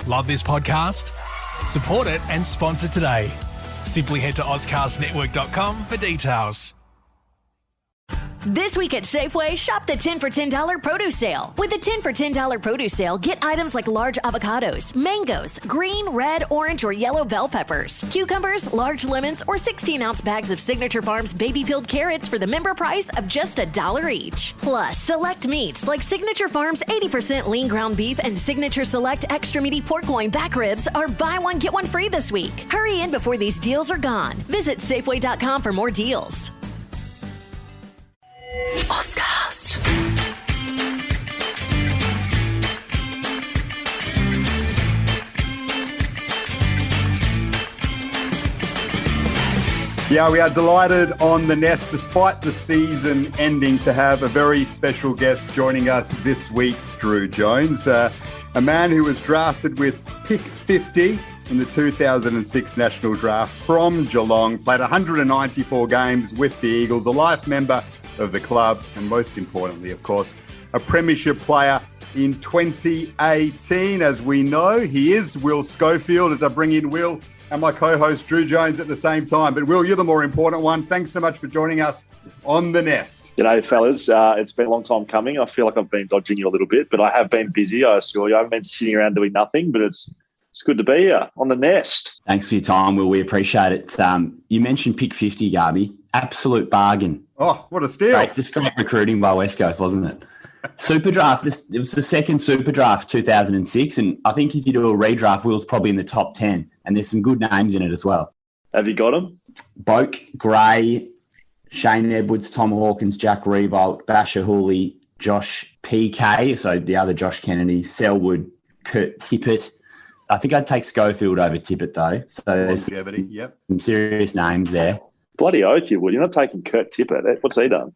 Love this podcast? Support it and sponsor today. Simply head to ozcastnetwork.com for details. This week at Safeway, shop the 10 for $10 produce sale. With the 10 for $10 produce sale, get items like large avocados, mangoes, green, red, orange, or yellow bell peppers, cucumbers, large lemons, or 16-ounce bags of Signature Farms baby-peeled carrots for the member price of just $1 each. Plus, select meats like Signature Farms 80% lean ground beef and Signature Select extra meaty pork loin back ribs are buy one, get one free this week. Hurry in before these deals are gone. Visit Safeway.com for more deals. Ozcast. Yeah, we are delighted on the Nest, despite the season ending, to have a very special guest joining us this week, Drew Jones, a man who was drafted with pick 50 in the 2006 National Draft from Geelong, played 194 games with the Eagles, a life member of the club, and most importantly, of course, a Premiership player in 2018. As we know, he is Will Schofield, as I bring in Will and my co-host Drew Jones at the same time. But Will, you're the more important one. Thanks so much for joining us on the Nest. G'day, fellas. It's been a long time coming. I feel like I've been dodging you a little bit, but I have been busy, I assure you. I haven't been sitting around doing nothing, but it's good to be here on the Nest. Thanks for your time, Will. We appreciate it. You mentioned pick 50, Garby. Absolute bargain. Oh, what a steal. Just great recruiting by West Coast, wasn't it? Super draft. It was the second super draft, 2006, and I think if you do a redraft, Will's probably in the top 10, and there's some good names in it as well. Have you got them? Boak, Gray, Shane Edwards, Tom Hawkins, Jack Revolt, Basher Hooley, Josh PK, so the other Josh Kennedy, Selwood, Kurt Tippett. I think I'd take Schofield over Tippett, though. So there's some serious names there. Bloody oath you would. You're not taking Kurt Tippett. What's he done?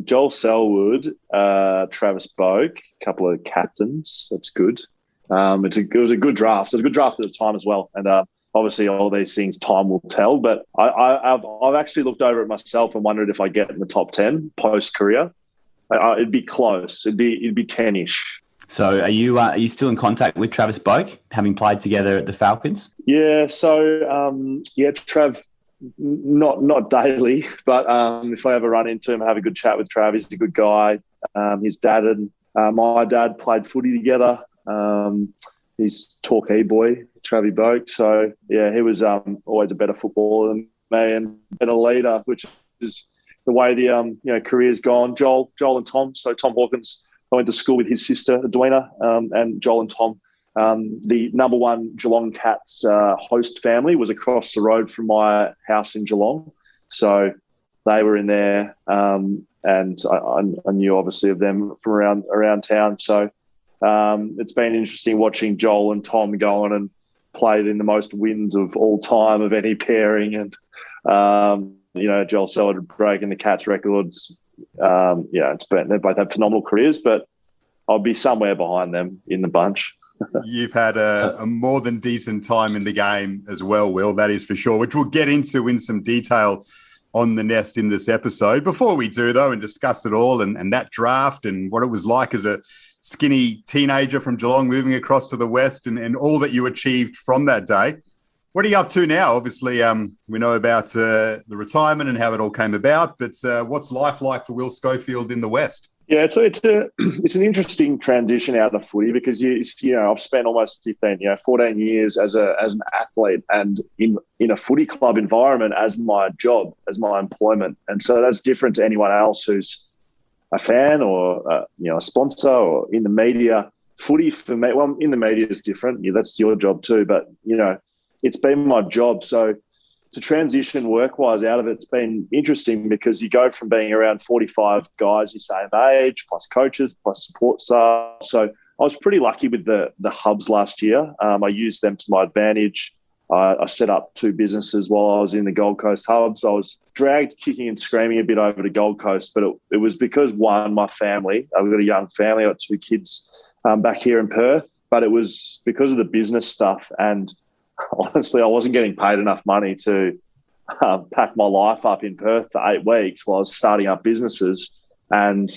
Joel Selwood, Travis Boak, a couple of captains. That's good. It was a good draft. It was a good draft at the time as well. And obviously all these things time will tell. But I've actually looked over it myself and wondered if I get in the top 10 post-career. It'd be close. It'd be 10-ish. So are you still in contact with Travis Boak, having played together at the Falcons? Yeah, so, Trav, not daily, but if I ever run into him, have a good chat with Trav. He's a good guy. His dad and my dad played footy together. He's Torquay boy, Travie Boak. So, yeah, he was always a better footballer than me and a leader, which is the way the career's gone. Joel and Tom. So Tom Hawkins, I went to school with his sister, Edwina, and Joel and Tom. The number one Geelong Cats host family was across the road from my house in Geelong. So they were in there, and I knew obviously of them from around town. So it's been interesting watching Joel and Tom go on and played in the most wins of all time of any pairing. And, Joel Selwood breaking the Cats records. They both have phenomenal careers, but I'll be somewhere behind them in the bunch. You've had a more than decent time in the game as well, Will, that is for sure, which we'll get into in some detail on the Nest in this episode. Before we do, though, and discuss it all and that draft and what it was like as a skinny teenager from Geelong moving across to the West and all that you achieved from that day, what are you up to now? Obviously, we know about the retirement and how it all came about, but what's life like for Will Schofield in the West? Yeah, it's an interesting transition out of footy because I've spent almost 14 years as an athlete and in a footy club environment as my job, as my employment, and so that's different to anyone else who's a fan or a sponsor or in the media. Footy for me, well, in the media is different. Yeah, that's your job too, but it's been my job. So to transition work-wise out of it's been interesting because you go from being around 45 guys your same age, plus coaches, plus support staff. So I was pretty lucky with the hubs last year. I used them to my advantage. I set up 2 businesses while I was in the Gold Coast hubs. I was dragged kicking and screaming a bit over to Gold Coast, but it was because, one, my family. I've got a young family. I've got 2 kids back here in Perth, but it was because of the business stuff. And honestly, I wasn't getting paid enough money to pack my life up in Perth for 8 weeks while I was starting up businesses. And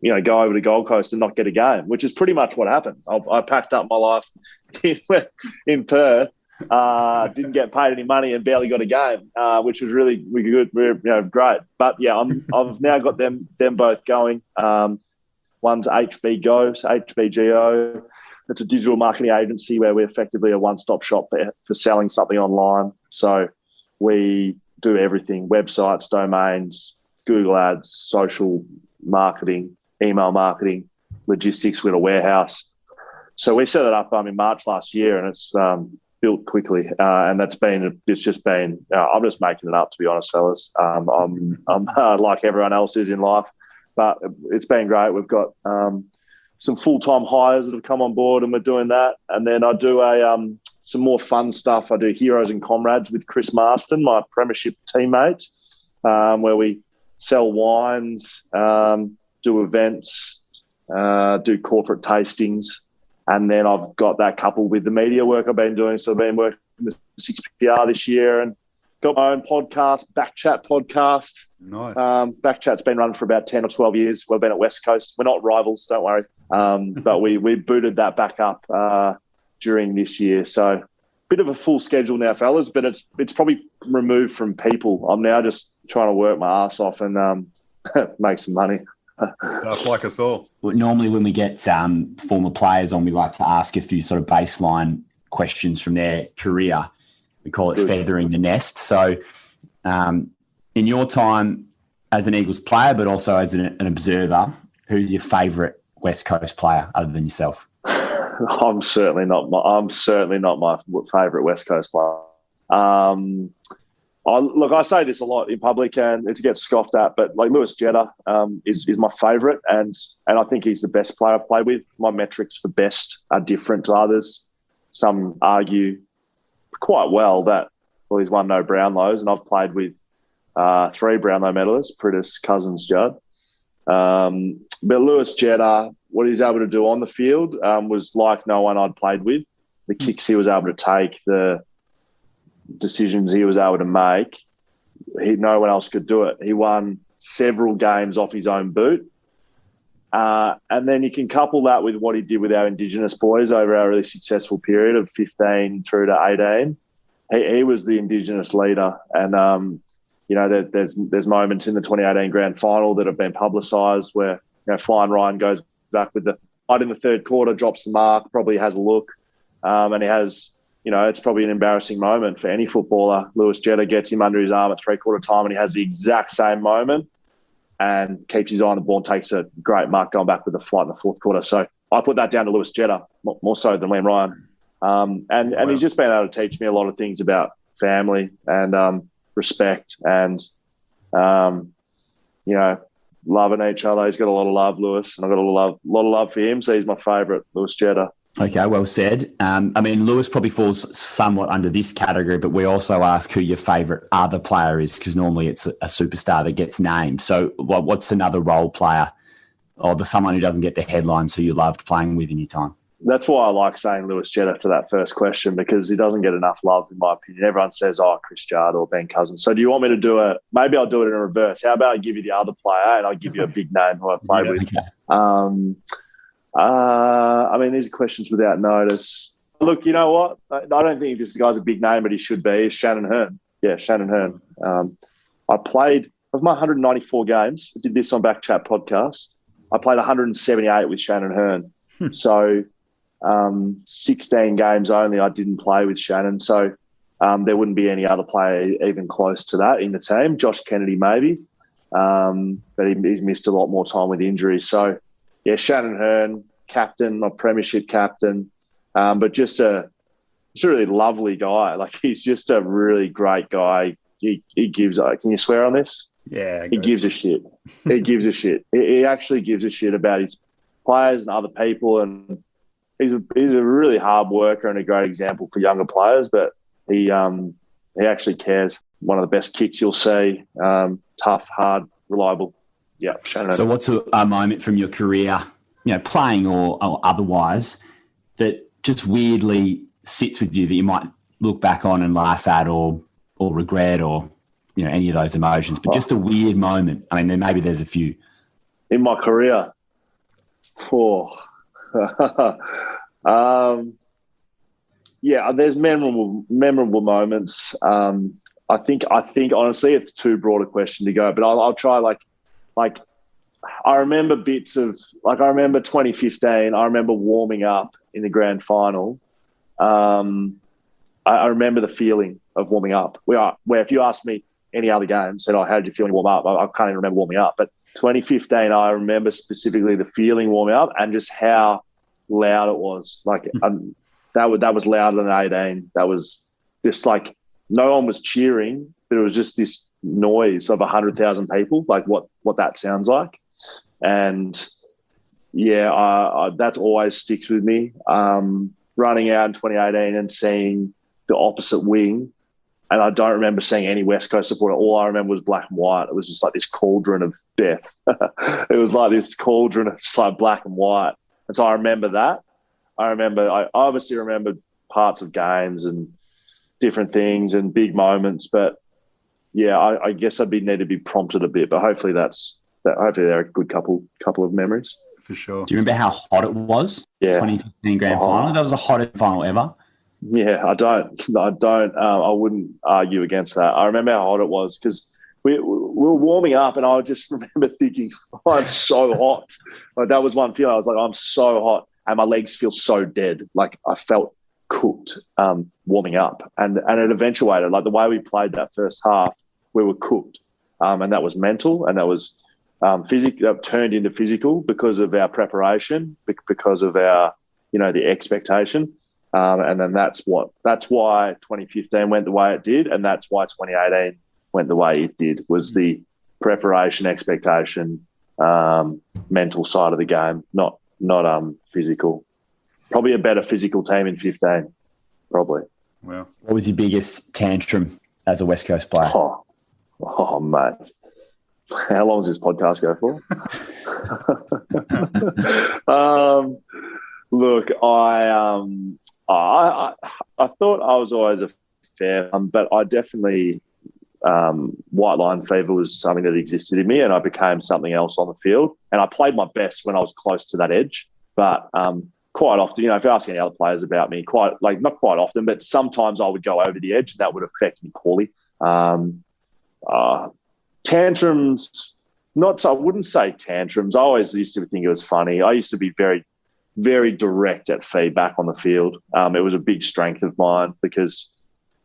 go over to Gold Coast and not get a game, which is pretty much what happened. I packed up my life in Perth, didn't get paid any money and barely got a game, which was really good, great. But yeah, I've now got them both going. One's HBGO. It's a digital marketing agency where we're effectively a one-stop shop for selling something online. So we do everything: websites, domains, Google Ads, social marketing, email marketing, logistics with a warehouse. So we set it up in March last year, and it's built quickly. And I'm just making it up, to be honest, fellas. I'm like everyone else is in life, but it's been great. We've got some full-time hires that have come on board, and we're doing that. And then I do some more fun stuff. I do Heroes and Comrades with Chris Marston, my Premiership teammates, where we sell wines, do events, do corporate tastings. And then I've got that coupled with the media work I've been doing. So I've been working with 6PR this year and got my own podcast, Backchat podcast. Nice. Backchat's been running for about 10 or 12 years. We've been at West Coast. We're not rivals, don't worry. But we booted that back up during this year. So bit of a full schedule now, fellas, but it's probably removed from people. I'm now just trying to work my ass off and make some money. Stuff like us all. Well, normally when we get former players on, we like to ask a few sort of baseline questions from their career. We call it feathering the nest. So in your time as an Eagles player, but also as an observer, who's your favourite West Coast player other than yourself? I'm certainly not my favourite West Coast player. I say this a lot in public, and it gets scoffed at, but like Lewis Jetta is my favourite, and I think he's the best player I've played with. My metrics for best are different to others. Some argue quite well that he's won no Brownlows, and I've played with 3 Brownlow medalists: Pritis, Cousins, Judd. But Lewis Jetta, what he's able to do on the field was like no one I'd played with. The kicks he was able to take, the decisions he was able to make, no one else could do it. He won several games off his own boot. And then you can couple that with what he did with our Indigenous boys over our really successful period of 15 through to 18. He was the Indigenous leader. And, there's moments in the 2018 grand final that have been publicised where, Flying Ryan goes back with the fight in the third quarter, drops the mark, probably has a look. And he has, it's probably an embarrassing moment for any footballer. Lewis Jetta gets him under his arm at 3/4 time, and he has the exact same moment and keeps his eye on the ball and takes a great mark going back with the fight in the fourth quarter. So I put that down to Lewis Jetta, more so than Liam Ryan. And he's just been able to teach me a lot of things about family and respect and, loving each other. He's got a lot of love, Lewis, and I've got a lot of love for him. So he's my favourite, Lewis Jetta. Okay, well said. Lewis probably falls somewhat under this category, but we also ask who your favourite other player is, because normally it's a superstar that gets named. So what's another role player or someone who doesn't get the headlines who you loved playing with in your time? That's why I like saying Lewis Jetta to that first question, because he doesn't get enough love, in my opinion. Everyone says, Chris Judd or Ben Cousins. So do you want me to do it? Maybe I'll do it in reverse. How about I give you the other player and I'll give you a big name who I've played with? Okay. These are questions without notice. Look, you know what? I don't think this guy's a big name, but he should be. It's Shannon Hearn. Yeah, Shannon Hearn. I played, of my 194 games, I did this on Backchat podcast, I played 178 with Shannon Hearn. So 16 games only I didn't play with Shannon. So there wouldn't be any other player even close to that in the team. Josh Kennedy maybe, but he's missed a lot more time with injuries. So, yeah, Shannon Hearn, captain, my Premiership captain, but just a really lovely guy. Like, he's just a really great guy. He gives, can you swear on this? Yeah. He gives a shit. He gives a shit. He actually gives a shit about his players and other people, and he's a really hard worker and a great example for younger players, but he actually cares. One of the best kicks you'll see. Tough, hard, reliable. Yeah, Shannon. So what's a moment from your career, playing or otherwise, that just weirdly sits with you that you might look back on and laugh at or regret or, any of those emotions, but just a weird moment? Maybe there's a few. In my career? Oh. Yeah, there's memorable moments. I think honestly it's too broad a question to go, but I'll try like I remember bits of I remember 2015. I remember warming up in the grand final. I remember the feeling of warming up. Where if you asked me any other game, said, how did you feel when you warm up? I can't even remember warming up. But 2015, I remember specifically the feeling warming up and just how loud it was. That was louder than 18. That was just no one was cheering, but it was just this noise of 100,000 people, like what that sounds like. And yeah, that always sticks with me. Running out in 2018 and seeing the opposite wing, and I don't remember seeing any West Coast supporter. All I remember was black and white. It was just like this cauldron of death. It was like this cauldron of just like black and white. And so I remember that. I obviously remember parts of games and different things and big moments, but yeah, I guess I'd need to be prompted a bit, but hopefully hopefully they're a good couple of memories. For sure. Do you remember how hot it was? Yeah. 2015 grand final. That was the hottest final ever. Yeah, I wouldn't argue against that. I remember how hot it was because we were warming up, and I just remember thinking, I'm so hot. Like that was one feeling. I was like, I'm so hot, and my legs feel so dead. Like I felt cooked warming up, and it eventuated. Like the way we played that first half, we were cooked, and that was mental, and that was physical. Turned into physical because of our preparation, because of our the expectation. And then that's why 2015 went the way it did, and that's why 2018 went the way it did, was the preparation, expectation, mental side of the game, not physical. Probably a better physical team in 15, probably. Wow. What was your biggest tantrum as a West Coast player? Oh mate. How long does this podcast go for? Look, I thought I was always a fair one, but I definitely white line fever was something that existed in me, and I became something else on the field. And I played my best when I was close to that edge, but quite often, if you ask any other players about me, not quite often, but sometimes I would go over the edge, and that would affect me poorly. Tantrums, I wouldn't say tantrums. I always used to think it was funny. I used to be very, very direct at feedback on the field. It was a big strength of mine because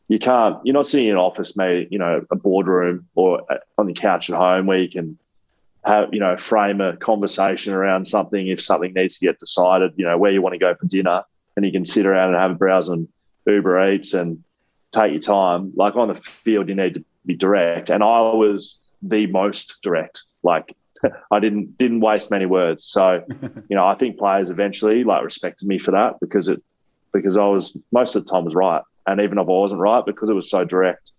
you're not sitting in an office, mate, a boardroom or on the couch at home where you can have, frame a conversation around something if something needs to get decided, where you want to go for dinner, and you can sit around and have a browse on Uber Eats and take your time. Like on the field, you need to be direct. And I was the most direct. Like I didn't waste many words. So, I think players eventually respected me for that because I was most of the time was right. And even if I wasn't right, because it was so direct,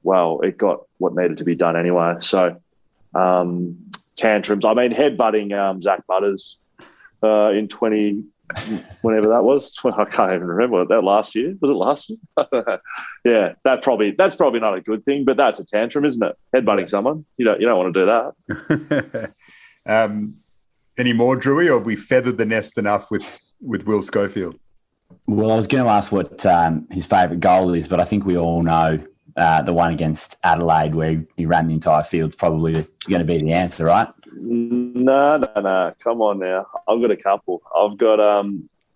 well, it got what needed to be done anyway. So tantrums. I mean, headbutting Zach Butters in 20 whenever that was. I can't even remember that last year. Was it last year? Yeah, that's probably not a good thing, but that's a tantrum, isn't it? Headbutting someone. You don't want to do that. Any more, Drewy, or have we feathered the nest enough with Will Schofield? Well, I was going to ask what his favourite goal is, but I think we all know the one against Adelaide where he ran the entire field is probably going to be the answer, right? No. Come on now. I've got a couple. I've got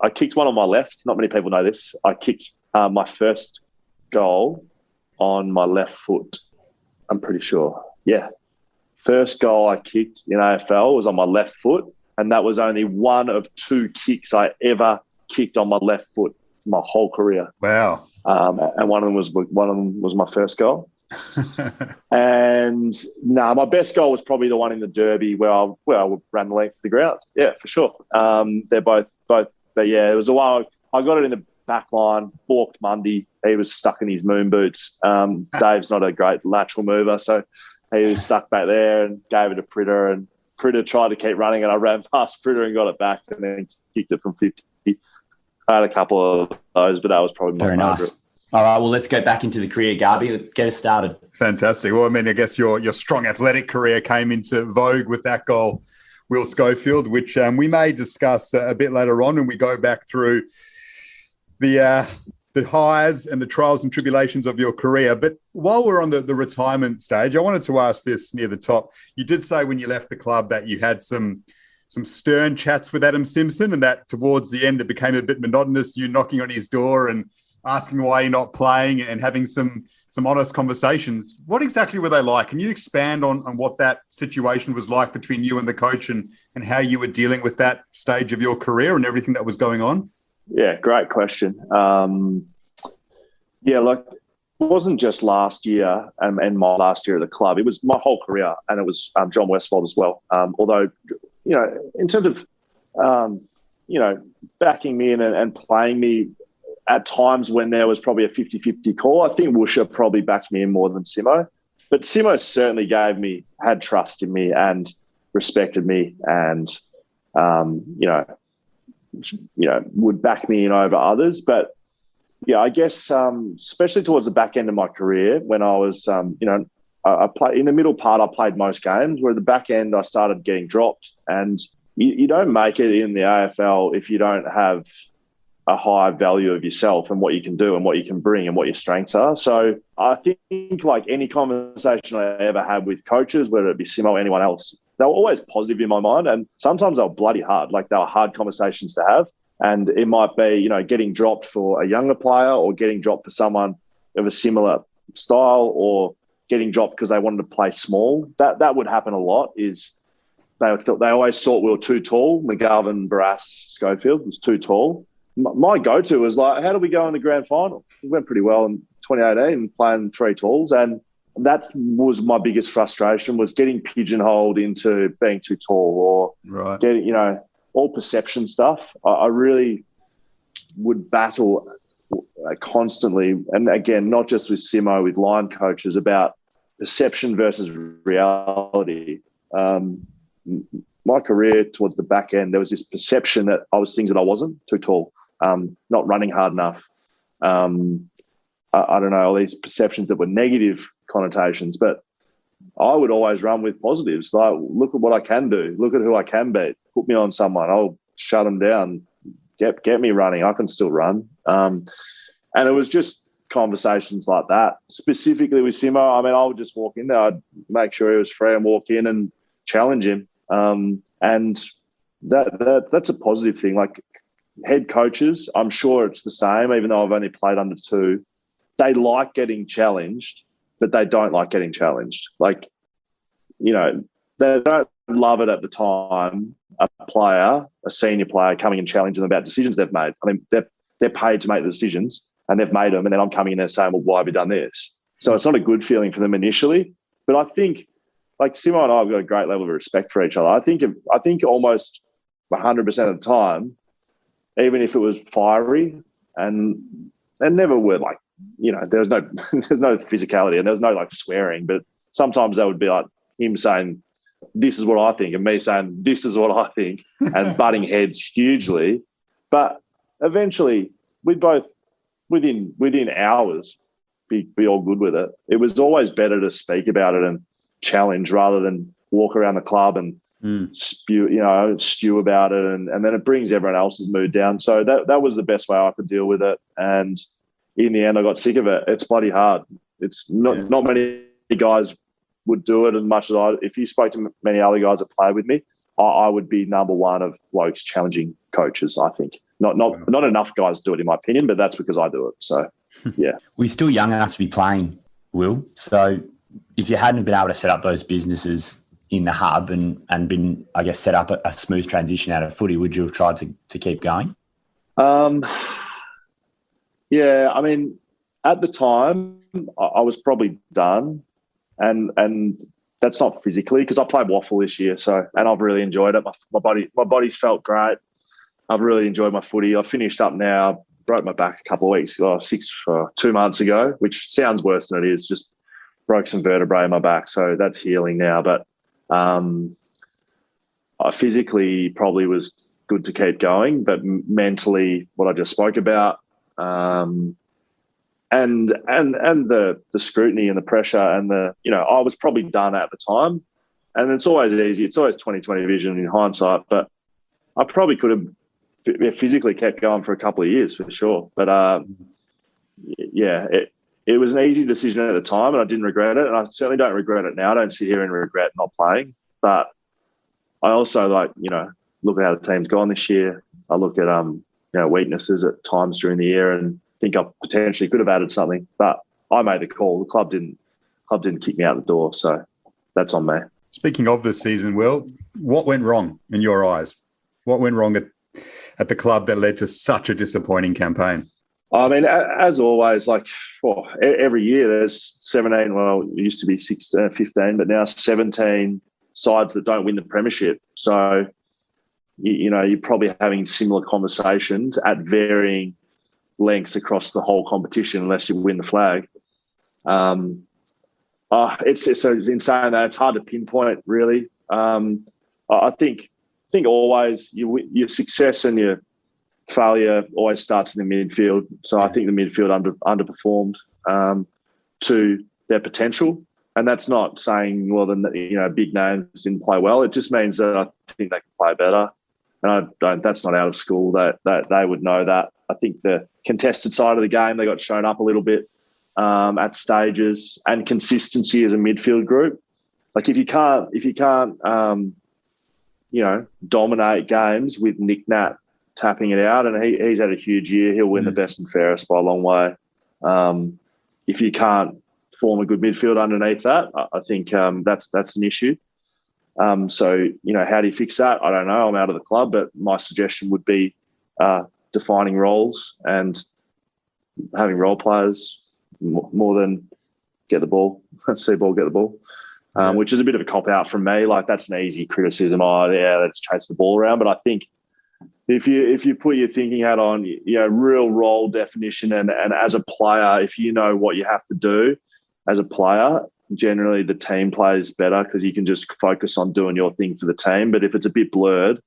I kicked one on my left. Not many people know this. I kicked my first goal on my left foot. I'm pretty sure. Yeah. First goal I kicked in AFL was on my left foot, and that was only one of two kicks I ever kicked on my left foot my whole career. Wow. And one of them was my first goal. And my best goal was probably the one in the Derby where I ran the length of the ground. Yeah, for sure. They're both. But yeah, it was a while. I got it in the back line. Balked Mundy. He was stuck in his moon boots. Dave's not a great lateral mover, so he was stuck back there and gave it to Pritter, and Pritter tried to keep running, and I ran past Pritter and got it back, and then kicked it from 50. I had a couple of those, but that was probably my favourite. Nice. All right, well, let's go back into the career, Garby. Let's get us started. Fantastic. Well, I mean, I guess your strong athletic career came into vogue with that goal Will Schofield, which we may discuss a bit later on when we go back through the highs and the trials and tribulations of your career. But while we're on the retirement stage, I wanted to ask this near the top. You did say when you left the club that you had some stern chats with Adam Simpson, and that towards the end it became a bit monotonous, you knocking on his door and asking why you're not playing and having some honest conversations. What exactly were they like? Can you expand on what that situation was like between you and the coach and how you were dealing with that stage of your career and everything that was going on? Yeah, great question. It wasn't just last year and my last year at the club. It was my whole career, and it was John Westfold as well. Although, in terms of, backing me in and playing me at times when there was probably a 50-50 call, I think Woosha probably backed me in more than Simo. But Simo certainly had trust in me and respected me and, would back me in over others. But, yeah, I guess especially towards the back end of my career when I was, I played in the middle part, I played most games, where the back end I started getting dropped. And you don't make it in the AFL if you don't have a high value of yourself and what you can do and what you can bring and what your strengths are. So I think like any conversation I ever had with coaches, whether it be Simo or anyone else, they were always positive in my mind. And sometimes they were bloody hard. Like they were hard conversations to have. And it might be, getting dropped for a younger player or getting dropped for someone of a similar style or getting dropped because they wanted to play small. That would happen a lot. Is they always thought we were too tall. McGovern, Barrass, Schofield was too tall. My go-to was like, how do we go in the grand final? It went pretty well in 2018 playing three talls. And that was my biggest frustration, was getting pigeonholed into being too tall or getting, all perception stuff. I really would battle constantly. And again, not just with Simo, with line coaches, about perception versus reality. My career towards the back end, there was this perception that I was things that I wasn't, too tall, not running hard enough. I don't know, all these perceptions that were negative connotations, but I would always run with positives. Like, look at what I can do. Look at who I can beat. Put me on someone. I'll shut them down. Get me running. I can still run. And it was just conversations like that. Specifically with Simo, I would just walk in there. I'd make sure he was free and walk in and challenge him. And that's a positive thing. Like head coaches, I'm sure it's the same, even though I've only played under two. They like getting challenged, but they don't like getting challenged. Like, they don't love it at the time, a senior player coming and challenging them about decisions they've made. They're paid to make the decisions and they've made them, and then I'm coming in there saying, well, why have you done this? So it's not a good feeling for them initially. But I think, like Simo and I have got a great level of respect for each other. I think almost 100% of the time, even if it was fiery, and never were like, there's no physicality and there's no like swearing, but sometimes that would be like him saying, this is what I think, and me saying, this is what I think, and butting heads hugely. But eventually we'd both, within hours, be all good with it. It was always better to speak about it and challenge rather than walk around the club and stew about it, and then it brings everyone else's mood down. So that was the best way I could deal with it. And in the end, I got sick of it. It's bloody hard. It's not many guys would do it as much as I. If you spoke to many other guys that played with me, I would be number one of blokes challenging coaches. I think not enough guys do it, in my opinion, but that's because I do it. So yeah, we're still young enough to be playing, Will. So if you hadn't been able to set up those businesses in the hub and been, I guess, set up a smooth transition out of footy, would you have tried to keep going? Yeah, at the time, I was probably done, and that's not physically, because I played waffle this year, and I've really enjoyed it. My body's felt great. I've really enjoyed my footy. I finished up now. Broke my back a couple of weeks ago, 2 months ago, which sounds worse than it is. Just broke some vertebrae in my back, so that's healing now. But I physically probably was good to keep going, but mentally, what I just spoke about. And the scrutiny and the pressure and I was probably done at the time, and it's always easy. It's always 20/20 vision in hindsight, but I probably could have physically kept going for a couple of years for sure. But it was an easy decision at the time, and I didn't regret it, and I certainly don't regret it now. I don't sit here and regret not playing, but I also look at how the team's gone this year. I look at weaknesses at times during the year, and think I potentially could have added something, but I made the call. The club didn't kick me out the door, so that's on me. Speaking of this season, Will, what went wrong in your eyes? What went wrong at the club that led to such a disappointing campaign? I mean, as always, every year there's 17, well, it used to be 16, 15, but now 17 sides that don't win the Premiership. So, you're probably having similar conversations at varying lengths across the whole competition unless you win the flag. It's in saying that, it's hard to pinpoint, really. I think always your success and your failure always starts in the midfield. So I think the midfield underperformed to their potential, and that's not saying big names didn't play well. It just means that I think they can play better, and that's not out of school. That they would know that. I think the contested side of the game, they got shown up a little bit at stages, and consistency as a midfield group. Like if you can't dominate games with Nick Nat tapping it out, and he's had a huge year. He'll win the best and fairest by a long way. If you can't form a good midfield underneath that, I think that's an issue. So, how do you fix that? I don't know. I'm out of the club, but my suggestion would be defining roles and having role players more than get the ball, see ball, get the ball, which is a bit of a cop-out from me. Like, that's an easy criticism. Let's chase the ball around. But I think if you put your thinking hat on, real role definition, and as a player, if you know what you have to do as a player, generally the team plays better because you can just focus on doing your thing for the team. But if it's a bit blurred,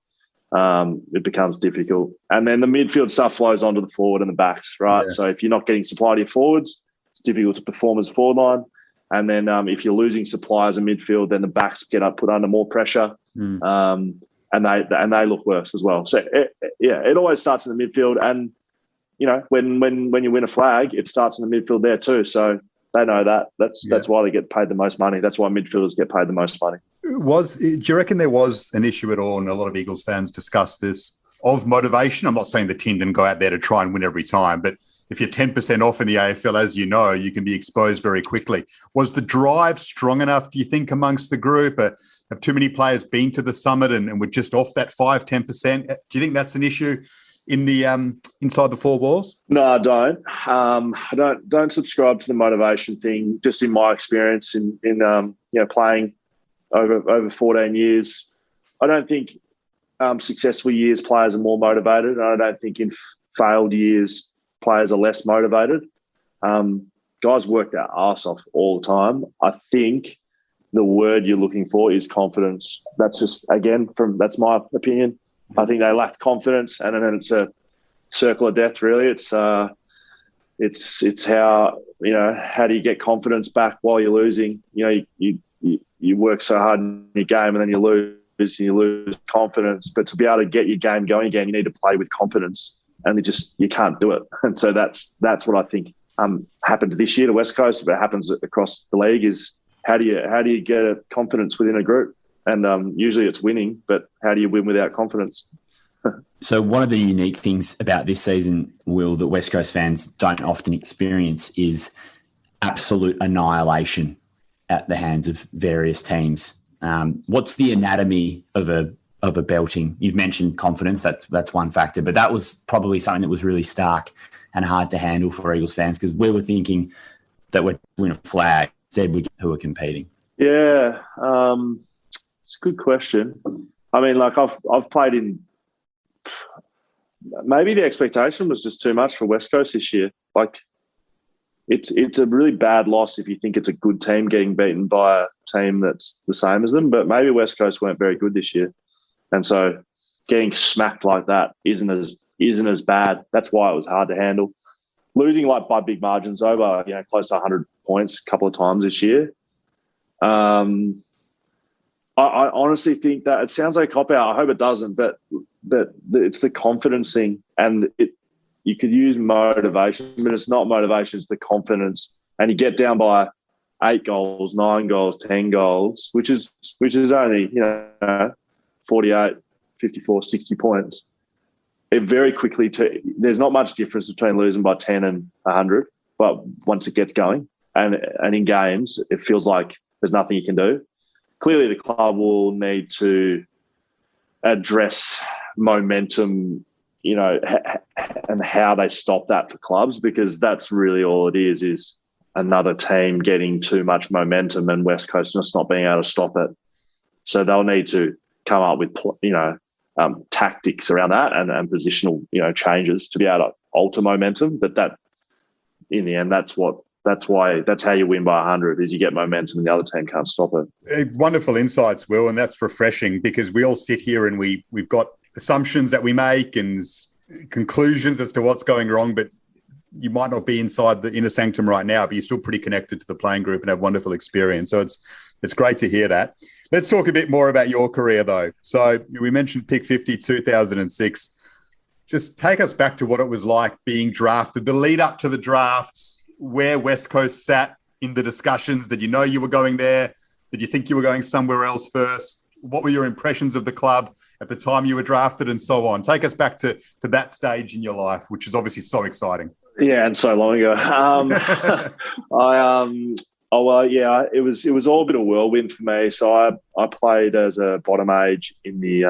it becomes difficult. And then the midfield stuff flows onto the forward and the backs, right? Yeah. So if you're not getting supply to your forwards, it's difficult to perform as a forward line. And then if you're losing supply as a midfield, then the backs get put under more pressure. And they look worse as well. So it always starts in the midfield, and when you win a flag, it starts in the midfield there too. So they know that. That's why they get paid the most money. That's why midfielders get paid the most money. Do you reckon there was an issue at all, and a lot of Eagles fans discuss this, of motivation? I'm not saying the team didn't go out there to try and win every time, but if you're 10% off in the AFL, as you know, you can be exposed very quickly. Was the drive strong enough, do you think, amongst the group? Have too many players been to the summit and were just off that 5-10%? Do you think that's an issue in the inside the four walls? No, I don't. I don't subscribe to the motivation thing. Just in my experience in playing over 14 years, I don't think successful years players are more motivated. And I don't think in failed years players are less motivated. Guys work their arse off all the time. I think the word you're looking for is confidence. That's just, again, that's my opinion. I think they lacked confidence, and then it's a circle of death, really. It's how, how do you get confidence back while you're losing? You work so hard in your game, and then you lose confidence. But to be able to get your game going again, you need to play with confidence, and you can't do it. And so that's what I think happened this year to West Coast, but it happens across the league. Is how do you get a confidence within a group? And usually it's winning, but how do you win without confidence? So one of the unique things about this season, Will, that West Coast fans don't often experience is absolute annihilation at the hands of various teams. What's the anatomy of a belting? You've mentioned confidence. That's one factor, but that was probably something that was really stark and hard to handle for Eagles fans, because we were thinking that we'd win a flag. Instead, who are competing. Yeah, it's a good question. I mean, I've played in. Maybe the expectation was just too much for West Coast this year. It's a really bad loss if you think it's a good team getting beaten by a team that's the same as them. But maybe West Coast weren't very good this year, and so getting smacked like that isn't as bad. That's why it was hard to handle. Losing by big margins over close to 100 points a couple of times this year. I honestly think that it sounds like a cop-out. I hope it doesn't, but it's the confidence thing. And you could use motivation, but it's not motivation, it's the confidence. And you get down by 8 goals, 9 goals, 10 goals, which is only, 48, 54, 60 points. It very quickly, there's not much difference between losing by 10 and 100, but once it gets going, and in games, it feels like there's nothing you can do. Clearly, the club will need to address momentum, and how they stop that for clubs, because that's really all it is another team getting too much momentum and West Coast just not being able to stop it. So they'll need to come up with, tactics around that and positional, changes to be able to alter momentum. But that, in the end, that's how you win by 100 is you get momentum and the other team can't stop it. Wonderful insights, Will, and that's refreshing, because we all sit here and we've got assumptions that we make and conclusions as to what's going wrong, but you might not be inside the inner sanctum right now, but you're still pretty connected to the playing group and have wonderful experience. So it's great to hear that. Let's talk a bit more about your career, though. So we mentioned Pick 50, 2006. Just take us back to what it was like being drafted, the lead up to the drafts, where West Coast sat in the discussions. Did you know you were going there? Did you think you were going somewhere else first? What were your impressions of the club at the time you were drafted, and so on? Take us back to that stage in your life, which is obviously so exciting. Yeah, and so long ago. It was all a bit of a whirlwind for me. So I played as a bottom age in the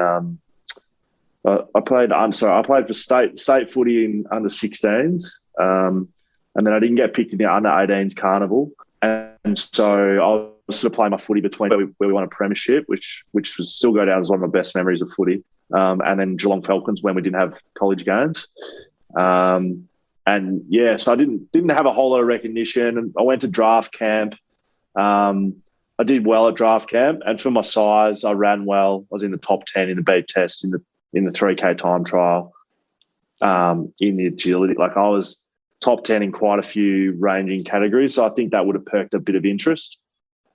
I played for state footy in under 16s, and then I didn't get picked in the under 18s carnival, and so I was sort of playing my footy between where we won a premiership, which was still go down as one of my best memories of footy, and then Geelong Falcons when we didn't have college games. So I didn't have a whole lot of recognition. And I went to draft camp. I did well at draft camp, and for my size, I ran well. I was in the top 10 in the beep test in the 3K time trial. In the agility, I was top 10 in quite a few ranging categories. So I think that would have perked a bit of interest.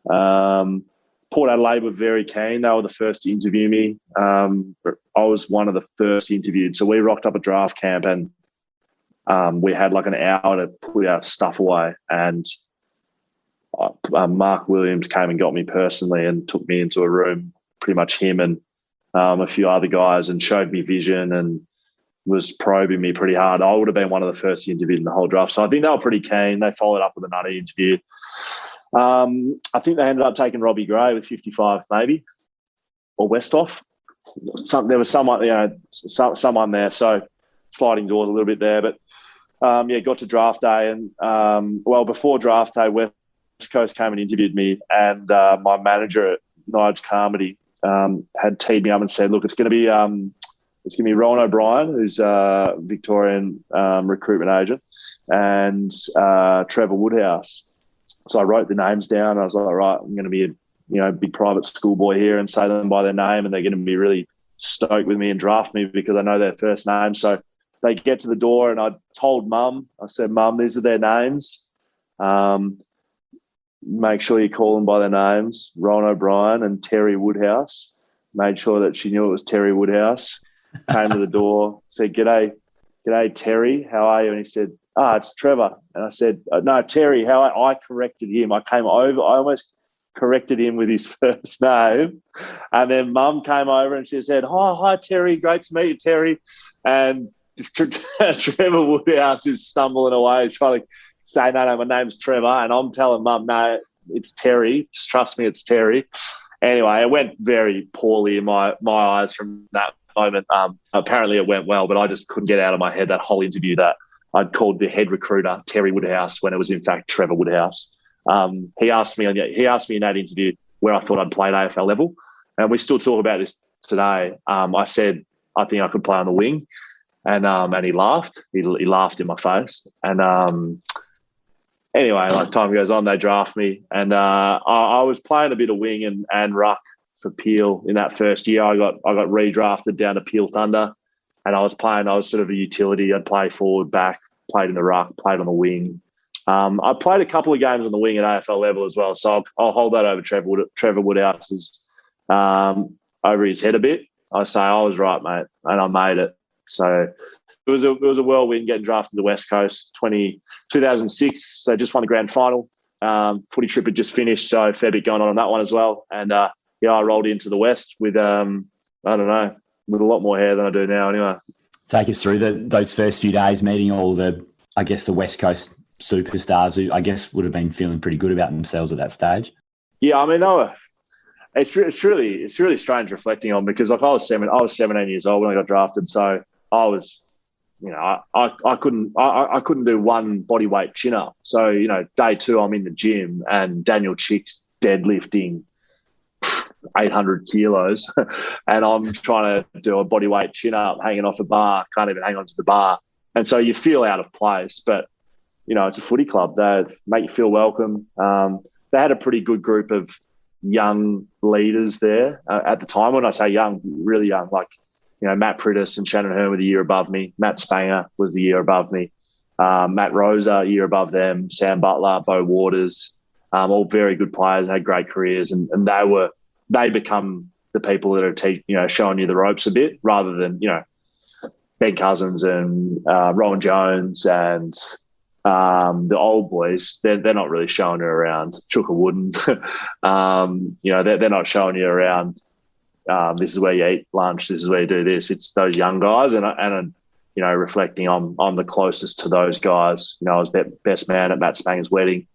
Port Adelaide were very keen. They were the first to interview me. I was one of the first interviewed. So we rocked up at draft camp, and we had an hour to put our stuff away. And Mark Williams came and got me personally and took me into a room, pretty much him and a few other guys, and showed me vision and was probing me pretty hard. I would have been one of the first interviewed in the whole draft. So I think they were pretty keen. They followed up with a nutty interview. I think they ended up taking Robbie Gray with 55 maybe, or Westhoff. There was someone there. So sliding doors a little bit there. But, got to draft day. And, before draft day, West Coast came and interviewed me. And my manager at Nige Carmody had teed me up and said, look, it's going to be Rowan O'Brien, who's a Victorian recruitment agent, and Trevor Woodhouse. So I wrote the names down, and I was like, all right, I'm going to be a big private school boy here and say them by their name, and they're going to be really stoked with me and draft me because I know their first name. So they get to the door, and I told Mum, I said, Mum, these are their names. Make sure you call them by their names, Rowan O'Brien and Terry Woodhouse. Made sure that she knew it was Terry Woodhouse. Came to the door, said, G'day, Terry, how are you? And he said, it's Trevor. And I said, no, Terry, how are you? I corrected him. I came over, I almost corrected him with his first name. And then Mum came over and she said, hi, Terry, great to meet you, Terry. And Trevor Woodhouse is stumbling away, trying to say, no, my name's Trevor. And I'm telling Mum, no, it's Terry. Just trust me, it's Terry. Anyway, it went very poorly in my eyes from that moment. Apparently it went well, but I just couldn't get out of my head that whole interview that I'd called the head recruiter Terry Woodhouse when it was in fact Trevor Woodhouse. He asked me in that interview where I thought I'd played AFL level, and we still talk about this today. I said I think I could play on the wing, and he laughed. He laughed in my face. And anyway, time goes on, they draft me, and I was playing a bit of wing and ruck for Peel in that first year. I got redrafted down to Peel Thunder, and I was sort of a utility. I'd play forward, back, played in the ruck, played on the wing. I played a couple of games on the wing at AFL level as well, so I'll hold that over Trevor Woodhouse's over his head a bit. I say I was right, mate, and I made it. So it was a whirlwind getting drafted to the West Coast 2006. So just won the grand final. Footy trip had just finished, so fair bit going on that one as well. And I rolled into the West with I don't know, with a lot more hair than I do now. Anyway, take us through those first few days, meeting all the West Coast superstars who I guess would have been feeling pretty good about themselves at that stage. Yeah, I mean, it's really strange reflecting on, because like I was 17 years old when I got drafted, so I was, I couldn't do one body weight chin up. So day 2 I'm in the gym and Daniel Chick's deadlifting 800 kilos, and I'm trying to do a body weight chin up hanging off a bar, can't even hang on to the bar, and so you feel out of place. But it's a footy club. They make you feel welcome. They had a pretty good group of young leaders there at the time. When I say young, really young, like, Matt Prittis and Shannon Hearn were the year above me. Matt Spanger was the year above me. Matt Rosa, a year above them. Sam Butler, Bo Waters, all very good players, had great careers, and they become the people that are showing you the ropes a bit, rather than Ben Cousins and Rowan Jones and the old boys. They're not really showing you around. Chuka Wooden, they're not showing you around. This is where you eat lunch. This is where you do this. It's those young guys, and reflecting on the closest to those guys. I was best man at Matt Spanger's wedding.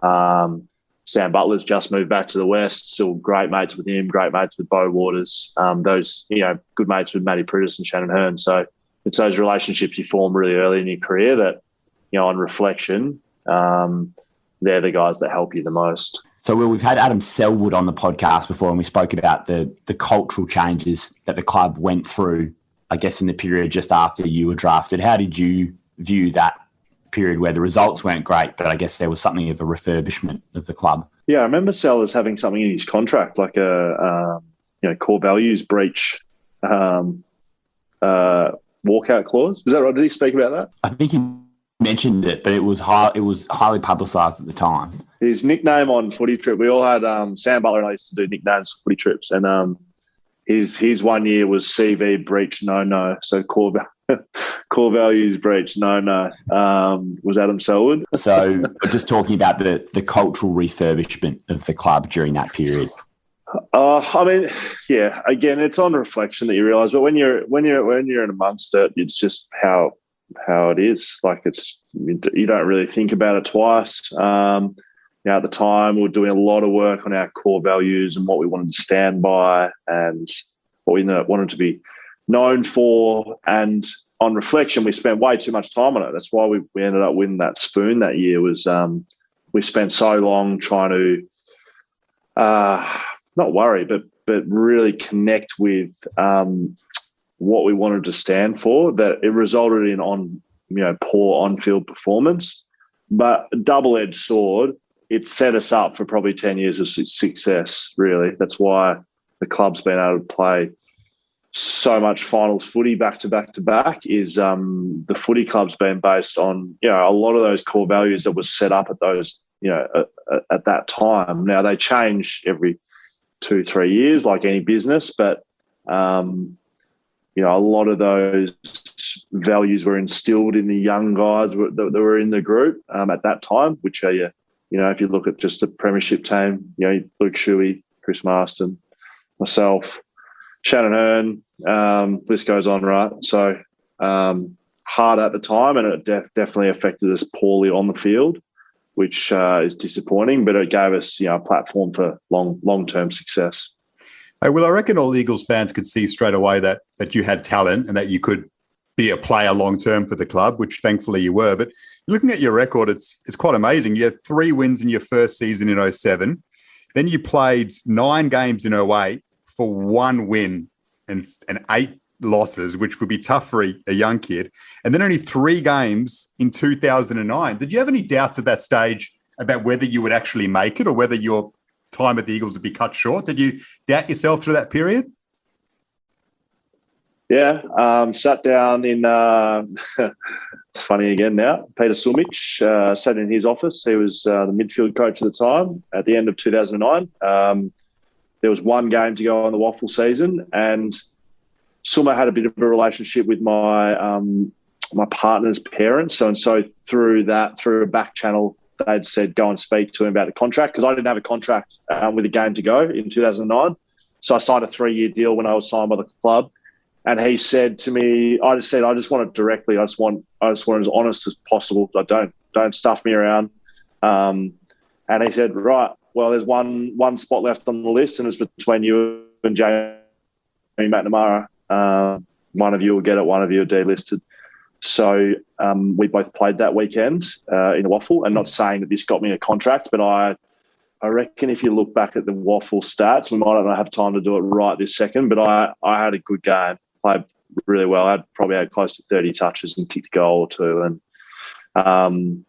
Sam Butler's just moved back to the West. Still great mates with him. Great mates with Bo Waters. Those good mates with Matty Prittis and Shannon Hearn. So it's those relationships you form really early in your career that, on reflection, they're the guys that help you the most. So, Will, we've had Adam Selwood on the podcast before, and we spoke about the cultural changes that the club went through, I guess, in the period just after you were drafted. How did you view that period where the results weren't great, but I guess there was something of a refurbishment of the club? Yeah, I remember Sellers having something in his contract, like a core values breach walkout clause. Is that right? Did he speak about that? I think he mentioned it, but it was highly publicised at the time. His nickname on Footy Trip, we all had Sam Butler and I used to do nicknames for Footy Trips, and his 1 year was CV breach no. So core values breach no was Adam Selwood. So we're just talking about the cultural refurbishment of the club during that period. I mean, yeah. Again, it's on reflection that you realise, but when you're in amongst it, it's just how it is. Like, you don't really think about it twice. At the time, we were doing a lot of work on our core values and what we wanted to stand by and what we wanted to be known for. And on reflection, we spent way too much time on it. That's why we ended up winning that spoon that year. Was we spent so long trying to not worry, but really connect with what we wanted to stand for, that it resulted in poor on-field performance. But a double-edged sword, it set us up for probably 10 years of success, really. That's why the club's been able to play so much finals footy back to back to back, is the footy club's been based on, a lot of those core values that was set up at those, at that time. Now, they change every 2-3 years like any business, but a lot of those values were instilled in the young guys that were in the group at that time, which are, if you look at just the Premiership team, Luke Shuey, Chris Marston, myself, Shannon Hearn, list goes on, right? So hard at the time, and it definitely affected us poorly on the field, which is disappointing, but it gave us a platform for long-term success. Hey, well, I reckon all Eagles fans could see straight away that you had talent and that you could be a player long-term for the club, which thankfully you were. But looking at your record, it's quite amazing. You had 3 wins in your first season in 2007. Then you played 9 games in 2008 for 1 win and 8 losses, which would be tough for a young kid. And then only 3 games in 2009. Did you have any doubts at that stage about whether you would actually make it or whether your time at the Eagles would be cut short? Did you doubt yourself through that period? Yeah, sat down in, it's funny again now, Peter Sumich, sat in his office. He was the midfield coach at the time at the end of 2009. there was one game to go on the waffle season, and Summer had a bit of a relationship with my my partner's parents. So through a back channel, they'd said, go and speak to him about the contract, because I didn't have a contract with a game to go in 2009. So I signed a 3-year deal when I was signed by the club. And he said to me, I just want it directly. I just want as honest as possible. I don't stuff me around. And he said, right, well, there's one spot left on the list, and it's between you and Jamie McNamara. One of you will get it, one of you are delisted. So we both played that weekend in a waffle, and not saying that this got me a contract, but I reckon if you look back at the waffle stats, we might not have time to do it right this second, but I had a good game, played really well. I probably had close to 30 touches and kicked a goal or two. And and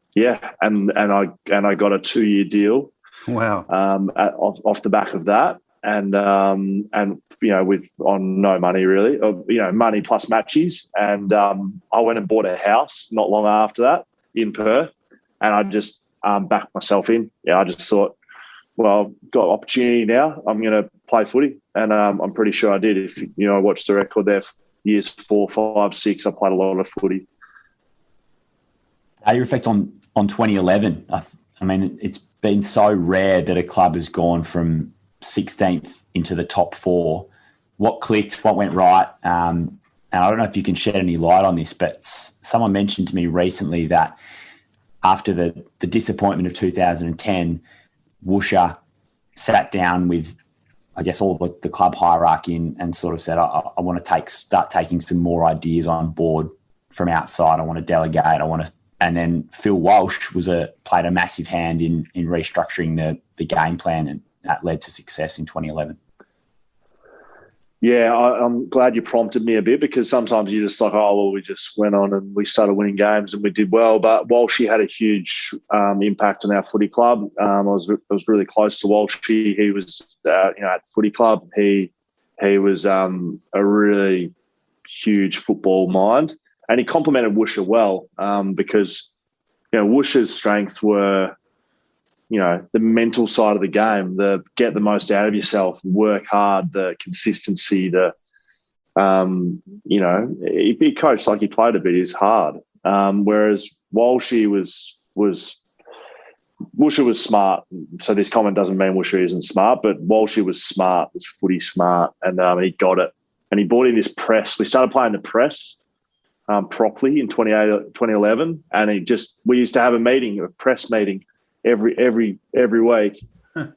I got a 2-year deal. Wow. Off the back of that. And with on no money really, money plus matches. And I went and bought a house not long after that in Perth, and I just backed myself in. Yeah, I just thought, well, got opportunity now. I'm going to play footy, and I'm pretty sure I did. If I watched the record there, years 4, 5, 6, I played a lot of footy. How do you reflect on 2011? I mean, it's been so rare that a club has gone from 16th into the top 4. What clicked? What went right? And I don't know if you can shed any light on this, but someone mentioned to me recently that after the disappointment of 2010, Woosha sat down with, I guess, all the club hierarchy and sort of said, I want to start taking some more ideas on board from outside. I want to delegate. And then Phil Walsh played a massive hand in restructuring the game plan, and that led to success in 2011. Yeah, I'm glad you prompted me a bit, because sometimes you're just like, oh, well, we just went on and we started winning games and we did well. But Walshy had a huge impact on our footy club. I was really close to Walshy. He was, at footy club. He was a really huge football mind, and he complemented Woosha well, because Woosha's strengths were, the mental side of the game, the get the most out of yourself, work hard, the consistency, he coached like he played a bit, is hard. Whereas Walshy Woosha was smart. So this comment doesn't mean Woosha isn't smart, but Walshy was smart, was footy smart, and he got it. And he brought in this press. We started playing the press properly in 2011, and we used to have a press meeting every week.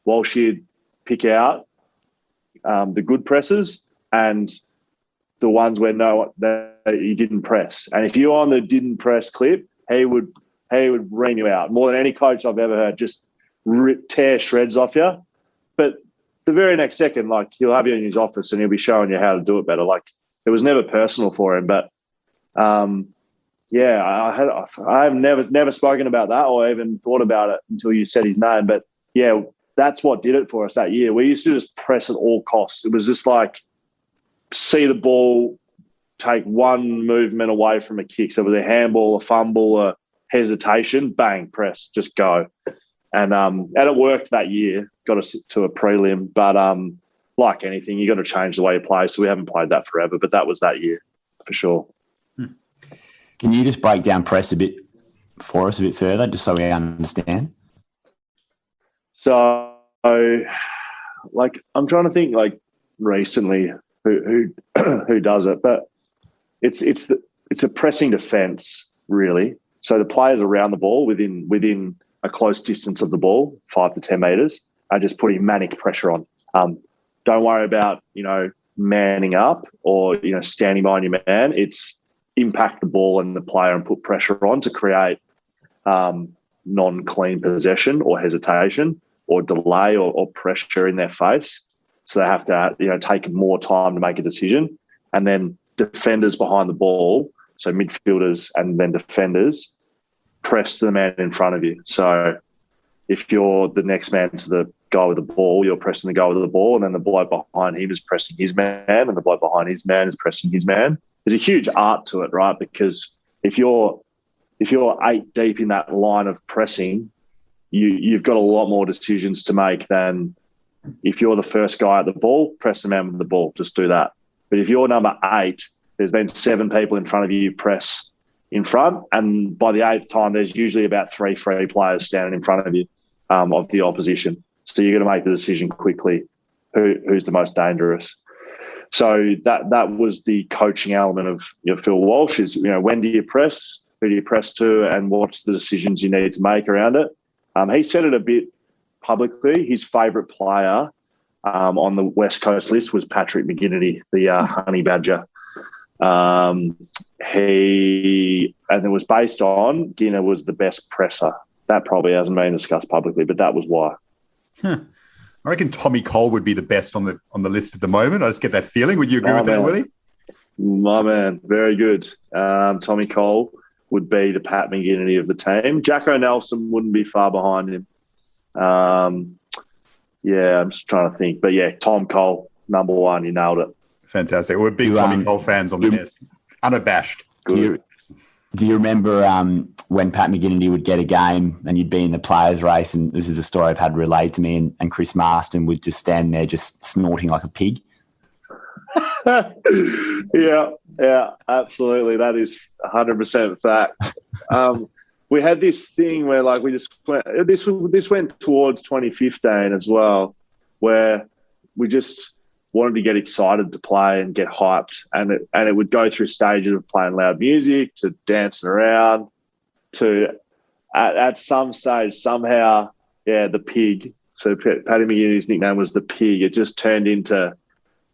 While she'd pick out the good presses and the ones where that you didn't press. And if you're on the didn't press clip, he would ream you out more than any coach I've ever heard. Just tear shreds off you. But the very next second, he'll have you in his office and he'll be showing you how to do it better. It was never personal for him, but I've never spoken about that or even thought about it until you said his name. But yeah, that's what did it for us that year. We used to just press at all costs. It was just see the ball, take one movement away from a kick. So it was a handball, a fumble, a hesitation, bang, press, just go. And it worked that year, got us to a prelim. But like anything, you got to change the way you play. So we haven't played that forever, but that was that year for sure. Can you just break down press a bit for us a bit further, just so we understand? So, I'm trying to think recently who does it, but it's a pressing defence really. So the players around the ball within a close distance of the ball, 5 to 10 metres, are just putting manic pressure on. Don't worry about manning up or standing behind your man. It's impact the ball and the player and put pressure on to create non-clean possession or hesitation or delay or pressure in their face. So they have to take more time to make a decision. And then defenders behind the ball, so midfielders and then defenders, press the man in front of you. So if you're the next man to the guy with the ball, you're pressing the guy with the ball, and then the bloke behind him is pressing his man, and the bloke behind his man is pressing his man. There's a huge art to it, right? Because if you're 8 deep in that line of pressing, you've got a lot more decisions to make than if you're the first guy at the ball, press the man with the ball. Just do that. But if you're number 8, there's been 7 people in front of you press in front, and by the 8th time, there's usually about 3 free players standing in front of you of the opposition. So you're going to make the decision quickly who's the most dangerous. So that was the coaching element of Phil Walsh is, when do you press, who do you press to, and what's the decisions you need to make around it. He said it a bit publicly. His favourite player on the West Coast list was Patrick McGinnity, the honey badger. And it was based on Ginner was the best presser. That probably hasn't been discussed publicly, but that was why. I reckon Tommy Cole would be the best on the list at the moment. I just get that feeling. Would you agree with that, Willie? My man, very good. Tommy Cole would be the Pat McGinnity of the team. Jacko Nelson wouldn't be far behind him. I'm just trying to think. But, Tom Cole, number 1, you nailed it. Fantastic. We're big Tommy Cole fans on the nest. Unabashed. Do you remember when Pat McGinnity would get a game and you'd be in the players' race, and this is a story I've had relayed to me, and Chris Marston would just stand there just snorting like a pig? Yeah, absolutely. That is 100% fact. We had this thing where, we just went. This went towards 2015 as well, where we just wanted to get excited to play and get hyped, and it would go through stages of playing loud music to dancing around to at some stage somehow the pig. So Paddy McGinnity's nickname was the pig. It just turned into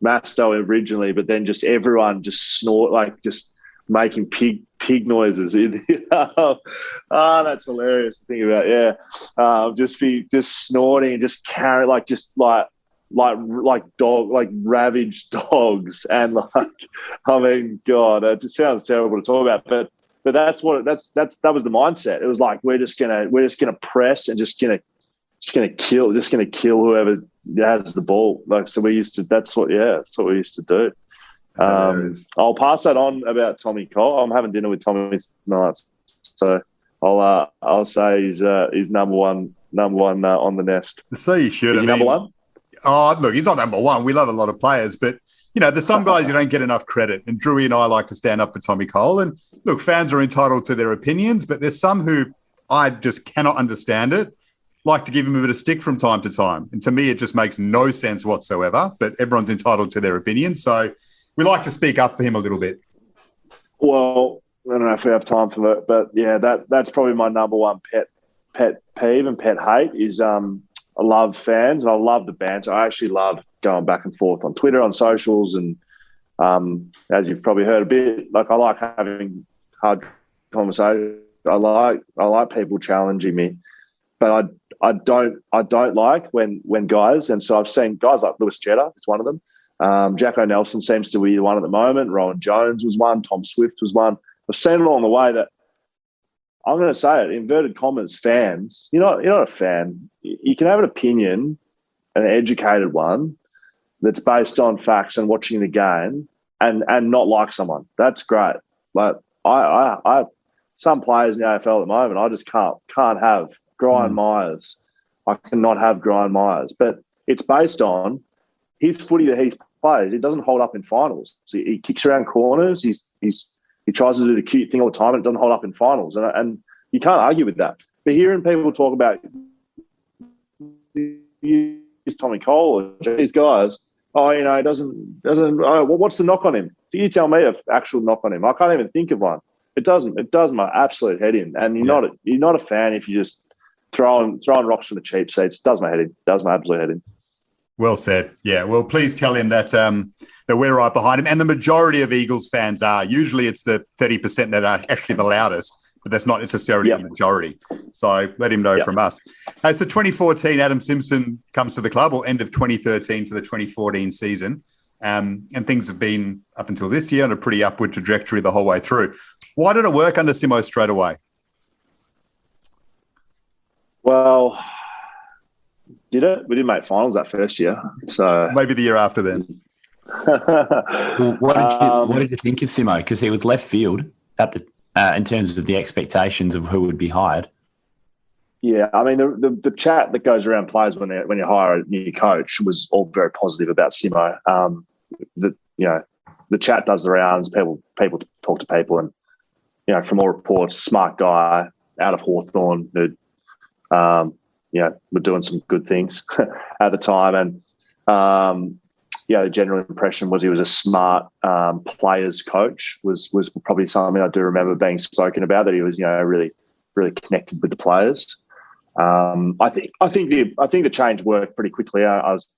Masto originally, but then just everyone just snort, just making pig noises. That's hilarious to think about. Just snorting and just carry like ravaged dogs, and God, it just sounds terrible to talk about, but that was the mindset. It was like we're just gonna press and just gonna kill whoever has the ball. That's what we used to do. I'll pass that on about Tommy Cole. I'm having dinner with Tommy tonight, so I'll say he's number one on the nest. So you should. Is he number 1? Oh, look, he's not number 1. We love a lot of players, but there's some guys who don't get enough credit. And Drewy and I like to stand up for Tommy Cole. And look, fans are entitled to their opinions, but there's some who I just cannot understand it. Like to give him a bit of stick from time to time. And to me, it just makes no sense whatsoever, but everyone's entitled to their opinions. So we like to speak up for him a little bit. Well, I don't know if we have time for that, but that's probably my number 1 pet peeve and pet hate is I love fans and I love the banter. I actually love going back and forth on Twitter, on socials, and as you've probably heard a bit, I like having hard conversations. I like people challenging me, but I don't like when guys, and so I've seen guys like Lewis Jetta is one of them. Jacko Nelson seems to be one at the moment. Rowan Jones was one. Tom Swift was one. I've seen along the way that I'm going to say it, inverted commas, fans, you're not a fan. You can have an opinion, an educated one, that's based on facts and watching the game and not like someone. That's great. I some players in the AFL at the moment, I just can't have Brian Myers. I cannot have Brian Myers. But it's based on his footy that he plays. It doesn't hold up in finals. So he kicks around corners. He tries to do the cute thing all the time, and it doesn't hold up in finals. And you can't argue with that. But hearing people talk about Tommy Cole or these guys, he doesn't. What's the knock on him? You tell me an actual knock on him. I can't even think of one. It does my absolute head in. And you're not a fan if you just throwing rocks from the cheap seats. It does my head in. It does my absolute head in. Well said. Yeah. Well, please tell him that we're right behind him. And the majority of Eagles fans are. Usually it's the 30% that are actually the loudest, but that's not necessarily the majority. So let him know from us. So 2014, Adam Simpson comes to the club, or end of 2013 for the 2014 season. And things have been, up until this year, on a pretty upward trajectory the whole way through. Why did it work under Simo straight away? Well, did it? We didn't make finals that first year. So maybe the year after then. Well, what did you think of Simo? Because he was left field at the in terms of the expectations of who would be hired. Yeah, I mean the chat that goes around players when you hire a new coach was all very positive about Simo. The chat does the rounds. People talk to people, and from all reports, smart guy out of Hawthorn who were doing some good things at the time, and the general impression was he was a smart players coach. Was probably something I do remember being spoken about, that he was really really connected with the players. I think the change worked pretty quickly. I was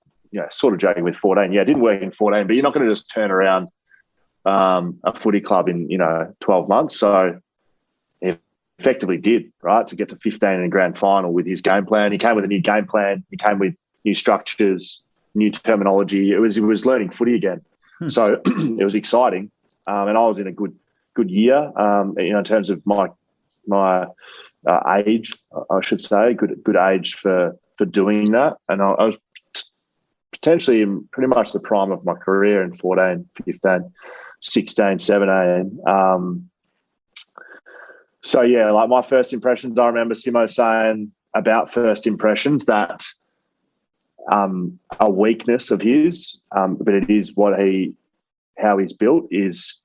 sort of joking with 14. Yeah, it didn't work in 14, but you're not going to just turn around a footy club in 12 months. So he effectively did, right, to get to 15 in a grand final with his game plan. He came with a new game plan. He came with new structures, new terminology. It was learning footy again. So it was exciting, and I was in a good year. In terms of my age, I should say, good age for doing that. And I was potentially in pretty much the prime of my career in 14, 15, 16, 17. So, yeah, like my first impressions, I remember Simo saying about first impressions that a weakness of his, but it is how he's built, is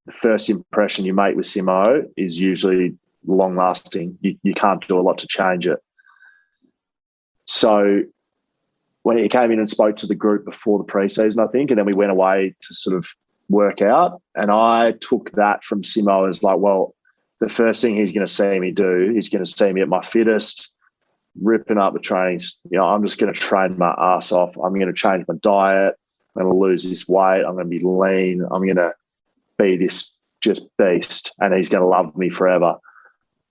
the first impression you make with Simo is usually long-lasting. You can't do a lot to change it. So when he came in and spoke to the group before the pre-season, I think, and then we went away to sort of work out, and I took that from Simo as like, well, the first thing he's going to see me do, he's going to see me at my fittest, ripping up the trainings. I'm just going to train my ass off. I'm going to change my diet. I'm going to lose this weight. I'm going to be lean. I'm going to be this just beast, and he's going to love me forever.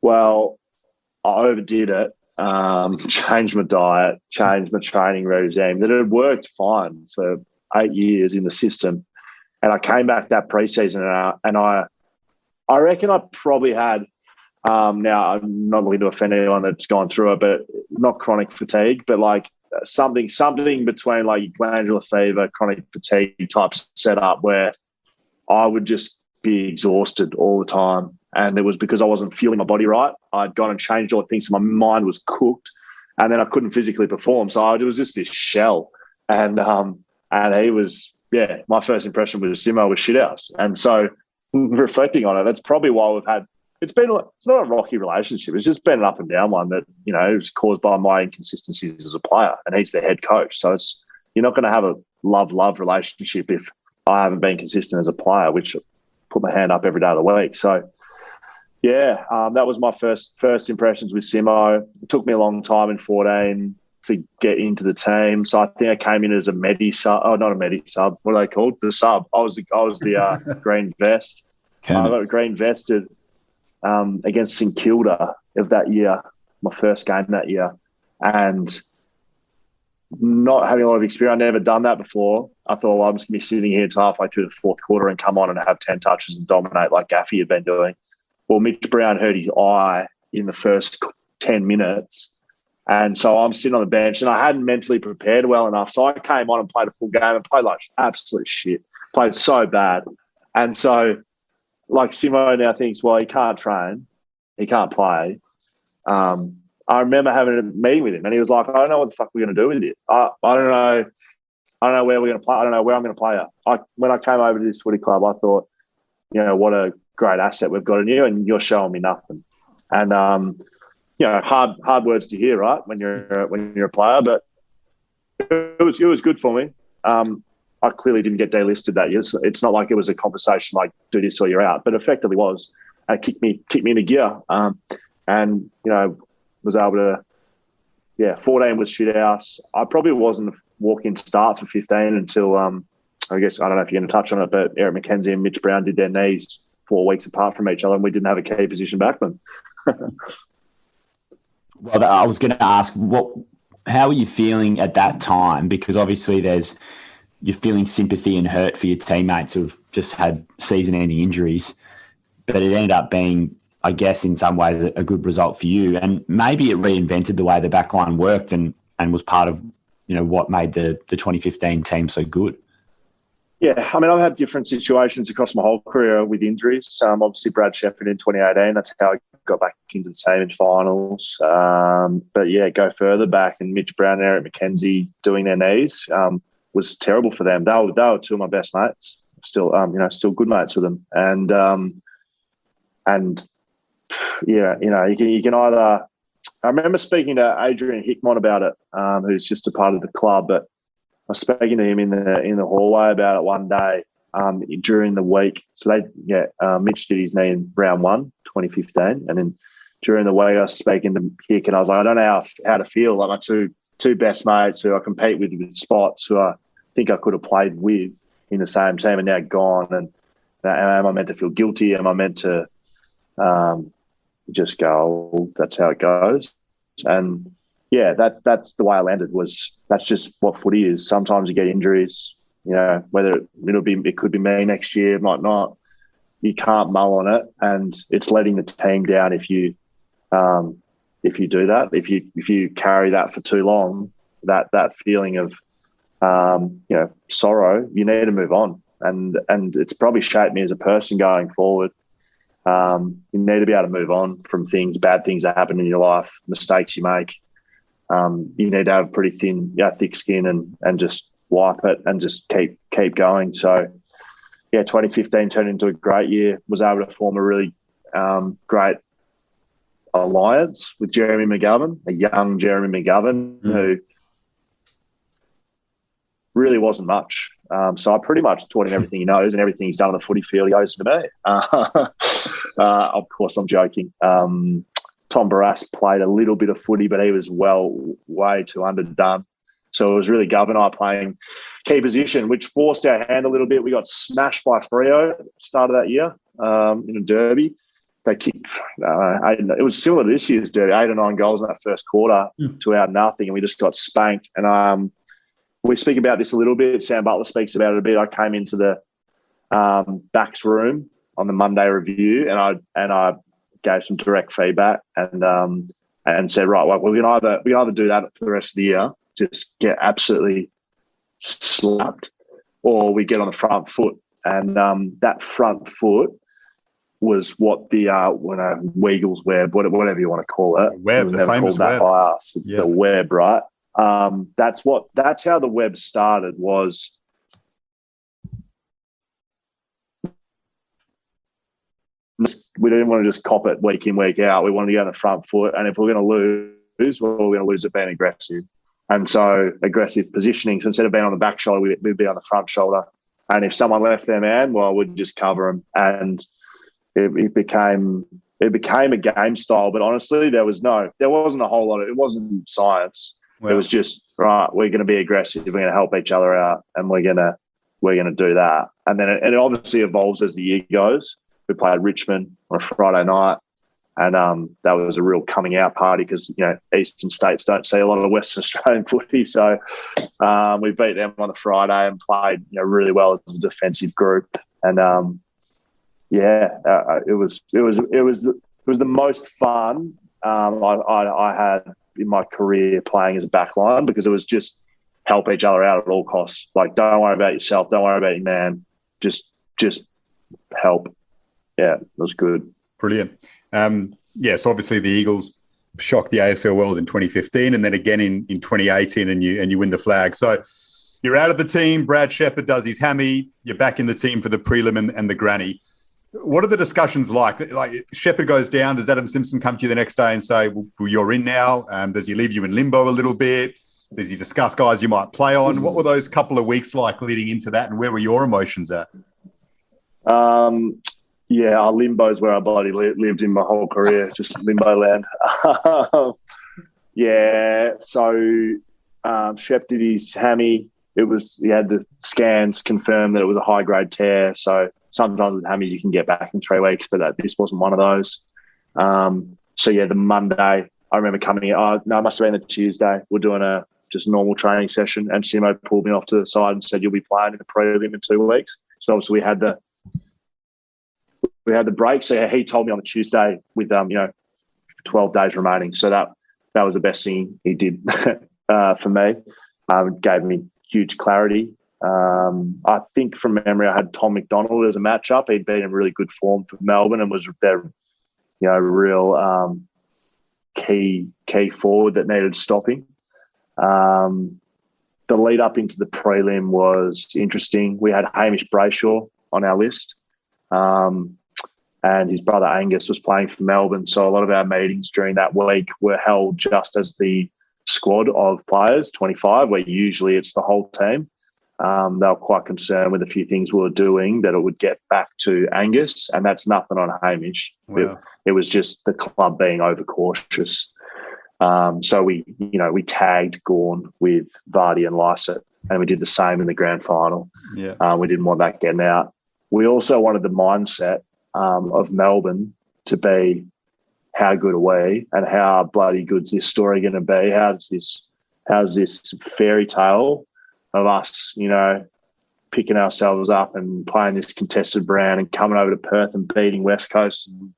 Well, I overdid it, changed my diet, changed my training regime. That had worked fine for 8 years in the system. And I came back that preseason and I reckon I probably had, now I'm not looking to offend anyone that's gone through it, but not chronic fatigue, but like something between like glandular fever, chronic fatigue type setup where I would just be exhausted all the time. And it was because I wasn't fueling my body right. I'd gone and changed all the things, so my mind was cooked, and then I couldn't physically perform. So it was just this shell. And he was, my first impression was Simo was shithouse. And so reflecting on it, that's probably why we've had, it's not a rocky relationship. It's just been an up and down one that, it was caused by my inconsistencies as a player, and he's the head coach. So you're not going to have a love relationship if I haven't been consistent as a player, which I put my hand up every day of the week. So, that was my first impressions with Simo. It took me a long time in 14 to get into the team. So I think I came in as a medi sub. Oh, not a medi sub. What are they called? The sub. I was the green vest. I got green vested against St Kilda of that year, my first game that year, and not having a lot of experience. I'd never done that before. I thought, well, I'm just going to be sitting here until halfway through the fourth quarter and come on and have 10 touches and dominate like Gaffey had been doing. Well, Mitch Brown hurt his eye in the first 10 minutes. And so I'm sitting on the bench, and I hadn't mentally prepared well enough. So I came on and played a full game and played like absolute shit. Played so bad. And so, like, Simo now thinks, well, he can't train. He can't play. I remember having a meeting with him, and he was like, I don't know what the fuck we're going to do with it. I don't know. I don't know where we're going to play. I don't know where I'm going to play at. When I came over to this footy club, I thought, what a great asset we've got in you, and you're showing me nothing. And hard words to hear, right? When you're a player, but it was good for me. I clearly didn't get delisted that year. So it's not like it was a conversation like do this or you're out, but effectively was. And kicked me into gear, and was able to. 14 was shit house. I probably wasn't a walk-in start for 15 until I guess I don't know if you're going to touch on it, but Eric McKenzie and Mitch Brown did their knees 4 weeks apart from each other, and we didn't have a key position backman. Well, I was going to ask, how are you feeling at that time? Because obviously you're feeling sympathy and hurt for your teammates who've just had season-ending injuries, but it ended up being, I guess, in some ways a good result for you. And maybe it reinvented the way the backline worked and was part of, what made the 2015 team so good. Yeah, I mean, I've had different situations across my whole career with injuries. Obviously, Brad Shepherd in 2018, that's how I got back into the team in finals. But yeah, go further back, and Mitch Brown and Eric McKenzie doing their knees was terrible for them. They were two of my best mates. Still, still good mates with them. And yeah, you can either. I remember speaking to Adrian Hickmott about it, who's just a part of the club, but I was speaking to him in the hallway about it one day during the week. So Mitch did his knee in round 1, 2015, and then during the week I was speaking to Hick, and I was like, I don't know how to feel. Like my two best mates who I compete with spots, who I think I could have played with in the same team, and now gone. And am I meant to feel guilty? Am I meant to just go, oh, that's how it goes? And yeah, that's the way I landed. That's just what footy is. Sometimes you get injuries, whether it could be me next year, it might not. You can't mull on it, and it's letting the team down if you do that. If you carry that for too long, that feeling of sorrow, you need to move on. And it's probably shaped me as a person going forward. You need to be able to move on from bad things that happen in your life, mistakes you make. You need to have pretty thick skin and just wipe it and just keep going. So, yeah, 2015 turned into a great year. Was able to form a really great alliance with Jeremy McGovern, a young Jeremy McGovern, who really wasn't much. So I pretty much taught him everything he knows, and everything he's done on the footy field, he owes to me. Of course, I'm joking. Tom Barras played a little bit of footy, but he was way too underdone. So it was really Gov and I playing key position, which forced our hand a little bit. We got smashed by Freo at the start of that year in a derby. They kicked, it was similar to this year's derby, 8 or 9 goals in that first quarter to our nothing, and we just got spanked. And we speak about this a little bit. Sam Butler speaks about it a bit. I came into the backs room on the Monday review, and I gave some direct feedback and said, right, well, we can either do that for the rest of the year, just get absolutely slapped, or we get on the front foot. And that front foot was what the Weagle's web, whatever you want to call it. Web, the famous web. By us. Yeah. The web, right? That's how the web started. Was we didn't want to just cop it week in, week out. We wanted to get on the front foot, and if we're going to lose, well, we're going to lose it being aggressive. And so aggressive positioning. So instead of being on the back shoulder, we'd be on the front shoulder. And if someone left their man, well, we'd just cover them. And it became a game style. But honestly, there wasn't a whole lot of, it wasn't science. Well, it was just, right, we're going to be aggressive. We're going to help each other out, and we're going to do that. And then it obviously evolves as the year goes. We played Richmond on a Friday night, and that was a real coming out party because, Eastern states don't see a lot of Western Australian footy. So we beat them on the Friday and played, really well as a defensive group. And it was the most fun I had in my career playing as a backline, because it was just help each other out at all costs. Like, don't worry about yourself, don't worry about your man, just help. Yeah, it was good. Brilliant. So obviously the Eagles shocked the AFL world in 2015, and then again in 2018, and you win the flag. So you're out of the team. Brad Shepherd does his hammy. You're back in the team for the prelim and the granny. What are the discussions like? Like, Shepherd goes down. Does Adam Simpson come to you the next day and say, well, you're in now? Does he leave you in limbo a little bit? Does he discuss guys you might play on? What were those couple of weeks like leading into that, and where were your emotions at? Yeah, our limbo is where I bloody lived in my whole career, just limbo land. So Shep did his hammy. He had the scans confirm that it was a high-grade tear. So sometimes with hammies you can get back in 3 weeks, but this wasn't one of those. The Monday, I remember coming in. It must have been the Tuesday. We're doing a just normal training session, and Simo pulled me off to the side and said, you'll be playing in the prelim in 2 weeks. So obviously we had the break. So he told me on the Tuesday with 12 days remaining. So that was the best thing he did for me. It gave me huge clarity. I think from memory I had Tom McDonald as a matchup. He'd been in really good form for Melbourne and was their real key forward that needed stopping. The lead up into the prelim was interesting. We had Hamish Brayshaw on our list, and his brother Angus was playing for Melbourne. So a lot of our meetings during that week were held just as the squad of players, 25, where usually it's the whole team. They were quite concerned with a few things we were doing that it would get back to Angus, and that's nothing on Hamish. Wow. It was just the club being overcautious. So we tagged Gawn with Vardy and Lysett, and we did the same in the grand final. Yeah. We didn't want that getting out. We also wanted the mindset of Melbourne to be, how good are we, and how bloody good's this story going to be? How's this fairy tale of us, picking ourselves up and playing this contested round and coming over to Perth and beating West Coast and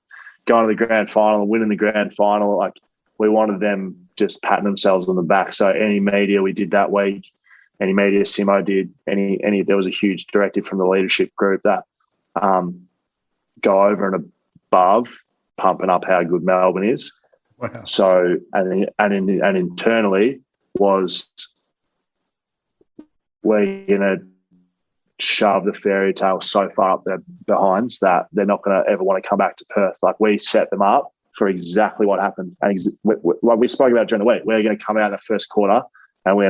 going to the grand final and winning the grand final? Like, we wanted them just patting themselves on the back. So any media we did that week, any media Simo did, there was a huge directive from the leadership group that go over and above pumping up how good Melbourne is. Wow. So and internally was, we're going to shove the fairy tale so far up their behinds that they're not going to ever want to come back to Perth. Like, we set them up for exactly what happened. And like we spoke about during the week, we're going to come out in the first quarter and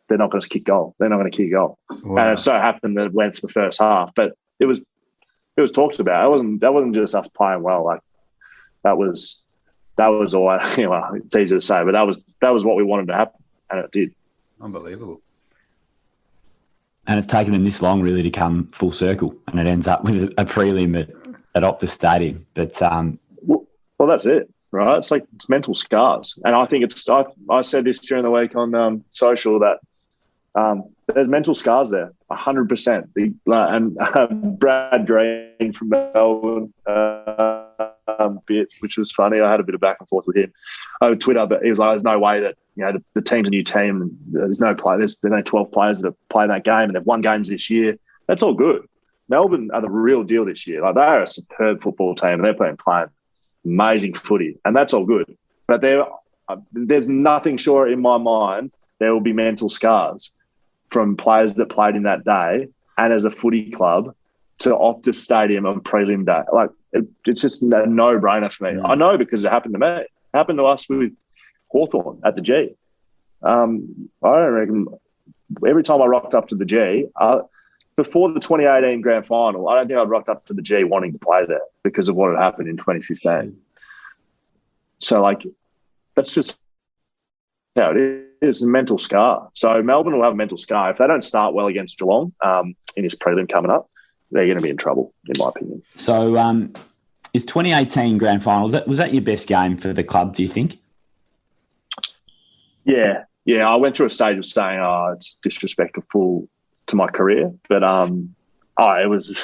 they're not going to kick goal. They're not going to kick goal. Wow. And it so happened that it went for the first half, but it was talked about. That wasn't just us playing well. Like, that was all. Well, it's easy to say, but that was what we wanted to happen, and it did. Unbelievable. And it's taken them this long really to come full circle, and it ends up with a prelim at Optus Stadium. But well, that's it, right? It's mental scars, and I think I said this during the week on social that there's mental scars there, 100%. And Brad Green from Melbourne, which was funny. I had a bit of back and forth with him over Twitter, but he was like, "There's no way that the team's a new team, and there's no play. There's only 12 players that have played that game, and they've won games this year. That's all good. Melbourne are the real deal this year. Like, they are a superb football team, and they're playing amazing footy, and that's all good. But there's nothing sure in my mind there will be mental scars from players that played in that day and as a footy club to Optus Stadium on prelim day. Like, it's just a no-brainer for me. I know, because it happened to me. It happened to us with Hawthorn at the G. I don't reckon every time I rocked up to the G, before the 2018 grand final, I don't think I'd rocked up to the G wanting to play there because of what had happened in 2015. So, like, that's just how it is. It's a mental scar. So Melbourne will have a mental scar. If they don't start well against Geelong in this prelim coming up, they're going to be in trouble, in my opinion. So is 2018 grand final, was that your best game for the club, do you think? Yeah. I went through a stage of saying, it's disrespectful to my career, but it was.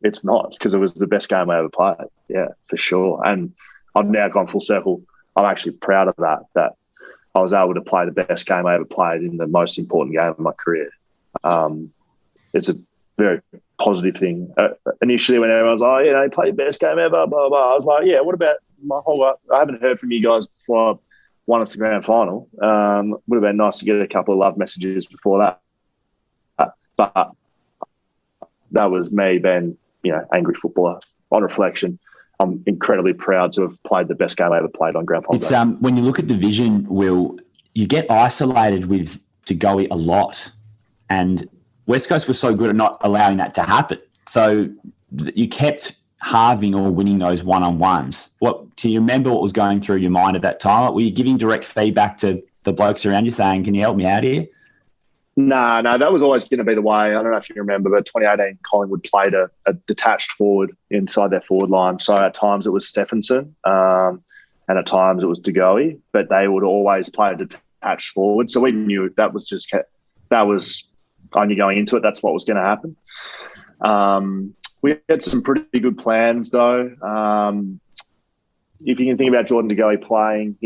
It's not, because it was the best game I ever played. Yeah, for sure. And I've now gone full circle. I'm actually proud of that I was able to play the best game I ever played in the most important game of my career. It's a very positive thing. Initially, when everyone was like, you play your best game ever, blah, blah, blah, I was like, yeah, what about my whole life? I haven't heard from you guys before I won us the grand final. Would have been nice to get a couple of love messages before that. But that was me being, angry footballer. On reflection, I'm incredibly proud to have played the best game I ever played on grand final. It's when you look at division, Will, you get isolated with Degoe a lot, and West Coast was so good at not allowing that to happen. So you kept halving or winning those one-on-ones. Can you remember what was going through your mind at that time? Were you giving direct feedback to the blokes around you saying, can you help me out here? No, that was always going to be the way. I don't know if you remember, but 2018 Collingwood played a detached forward inside their forward line. So at times it was Stephenson and at times it was Degoe, but they would always play a detached forward. So we knew that was I knew going into it, that's what was going to happen. We had some pretty good plans, though. If you can think about Jordan Degoe playing,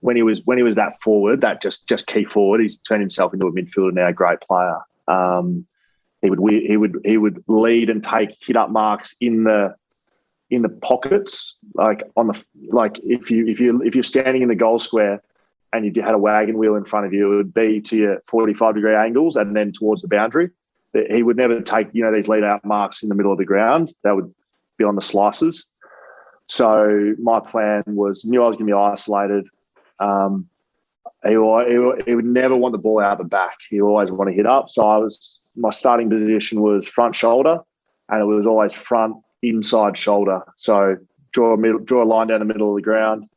when he was that forward, that just key forward, he's turned himself into a midfielder now, a great player. He would lead and take hit up marks in the in the pockets, if you're standing in the goal square and you had a wagon wheel in front of you, it would be to your 45-degree angles and then towards the boundary. He would never take, these lead-out marks in the middle of the ground. That would be on the slices. So my plan was, knew I was going to be isolated. He would never want the ball out the back. He always want to hit up. So my starting position was front shoulder, and it was always front inside shoulder. So draw a line down the middle of the ground,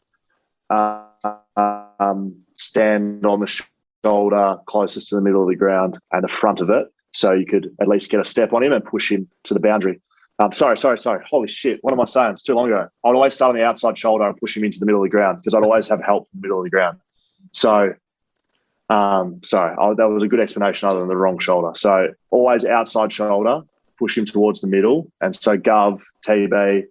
stand on the shoulder closest to the middle of the ground and the front of it, so you could at least get a step on him and push him to the boundary. Sorry. Holy shit. What am I saying? It's too long ago. I'd always start on the outside shoulder and push him into the middle of the ground because I'd always have help from the middle of the ground. So, that was a good explanation other than the wrong shoulder. So always outside shoulder, push him towards the middle. And so Gov, TB,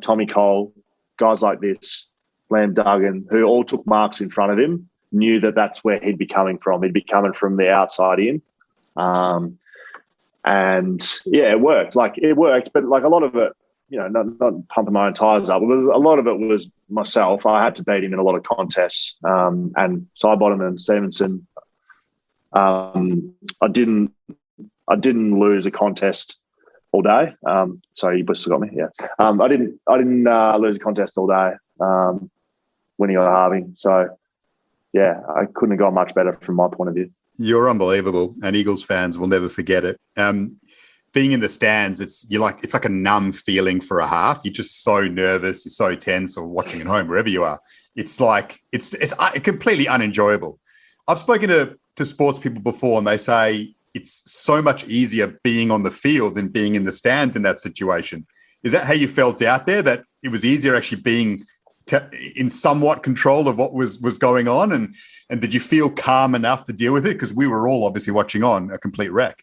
Tommy Cole, guys like this, Lam Duggan, who all took marks in front of him, knew that that's where he'd be coming from. He'd be coming from the outside in. And yeah, it worked. But a lot of it, not pumping my own tires up. A lot of it was myself. I had to beat him in a lot of contests. And Sidebottom and Stevenson, I didn't lose a contest all day. Sorry, you still got me. Yeah. I didn't lose a contest all day, winning or halving. So yeah, I couldn't have gone much better from my point of view. You're unbelievable, and Eagles fans will never forget it. Being in the stands, it's like a numb feeling for a half. You're just so nervous, you're so tense, or watching at home, wherever you are. It's like it's completely unenjoyable. I've spoken to sports people before, and they say it's so much easier being on the field than being in the stands in that situation. Is that how you felt out there? That it was easier actually being in somewhat control of what was going on, and did you feel calm enough to deal with it? Because we were all obviously watching on a complete wreck.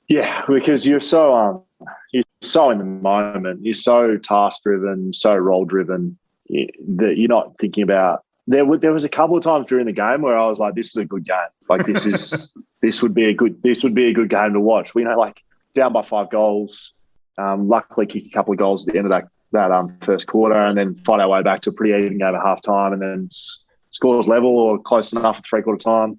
Yeah, because you're so in the moment. You're so task driven, so role driven that you're not thinking about. There was a couple of times during the game where I was like, "This is a good game. Like this would be a good game to watch." We down by 5 goals. Luckily, kick a couple of goals at the end of that first quarter, and then fight our way back to a pretty even game at half time, and then scores level or close enough at 3/4 time.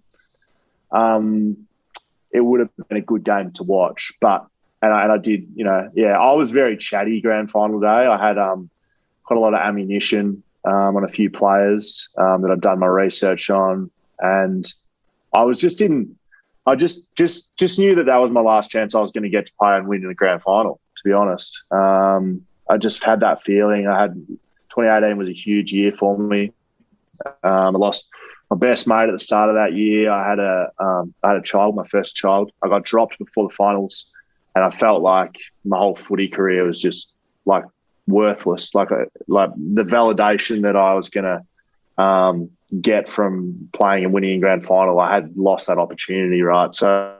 It would have been a good game to watch, and I did, I was very chatty grand final day. I had quite a lot of ammunition on a few players that I'd done my research on, and I was just I just knew that was my last chance I was going to get to play and win in the grand final, to be honest. I just had that feeling. 2018 was a huge year for me. I lost my best mate at the start of that year. I had a child, my first child. I got dropped before the finals, and I felt like my whole footy career was just like worthless. Like the validation that I was going to get from playing and winning in grand final, I had lost that opportunity, right? So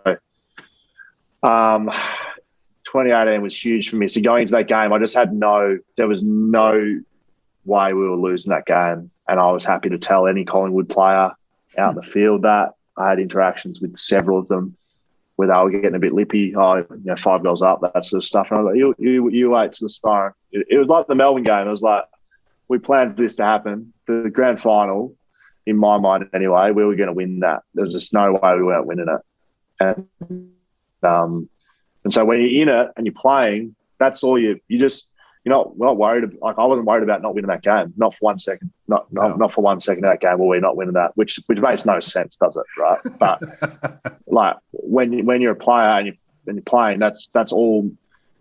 2018 was huge for me. So going into that game, I just there was no way we were losing that game. And I was happy to tell any Collingwood player out in the field that. I had interactions with several of them where they were getting a bit lippy. 5 goals up, that sort of stuff. And I was like, you wait to the siren. It was like the Melbourne game. It was like, we planned for this to happen. The grand final, in my mind anyway, we were going to win that. There's just no way we weren't winning it. And so when you're in it and you're playing, that's all you're not worried. Like, I wasn't worried about not winning that game. Not for 1 second. Not for 1 second of that game were we not winning that, which makes no sense, does it? Right? But like when you're a player and you're playing, that's all.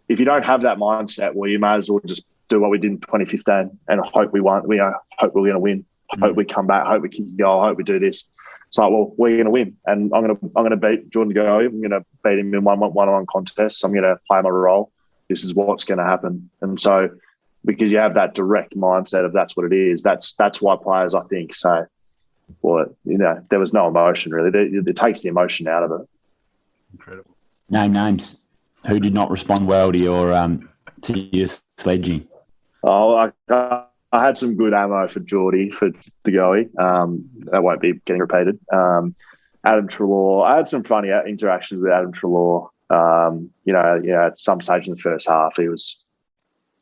If you don't have that mindset, well, you may as well just do what we did in 2015 and hope we won. Hope we're going to win. Hope we come back. Hope we kick a goal. Hope we do this. It's like, well, we're going to win, and I'm going to beat Jordan De Goey. I'm going to beat him in one-on-one contests. I'm going to play my role. This is what's going to happen. And so, because you have that direct mindset of that's what it is, that's why players, I think, say, well, there was no emotion really. It takes the emotion out of it. Incredible. Name names. Who did not respond well to your sledging? Oh, I had some good ammo for Geordie, for De Goey. That won't be getting repeated. Adam Treloar. I had some funny interactions with Adam Treloar. At some stage in the first half, he was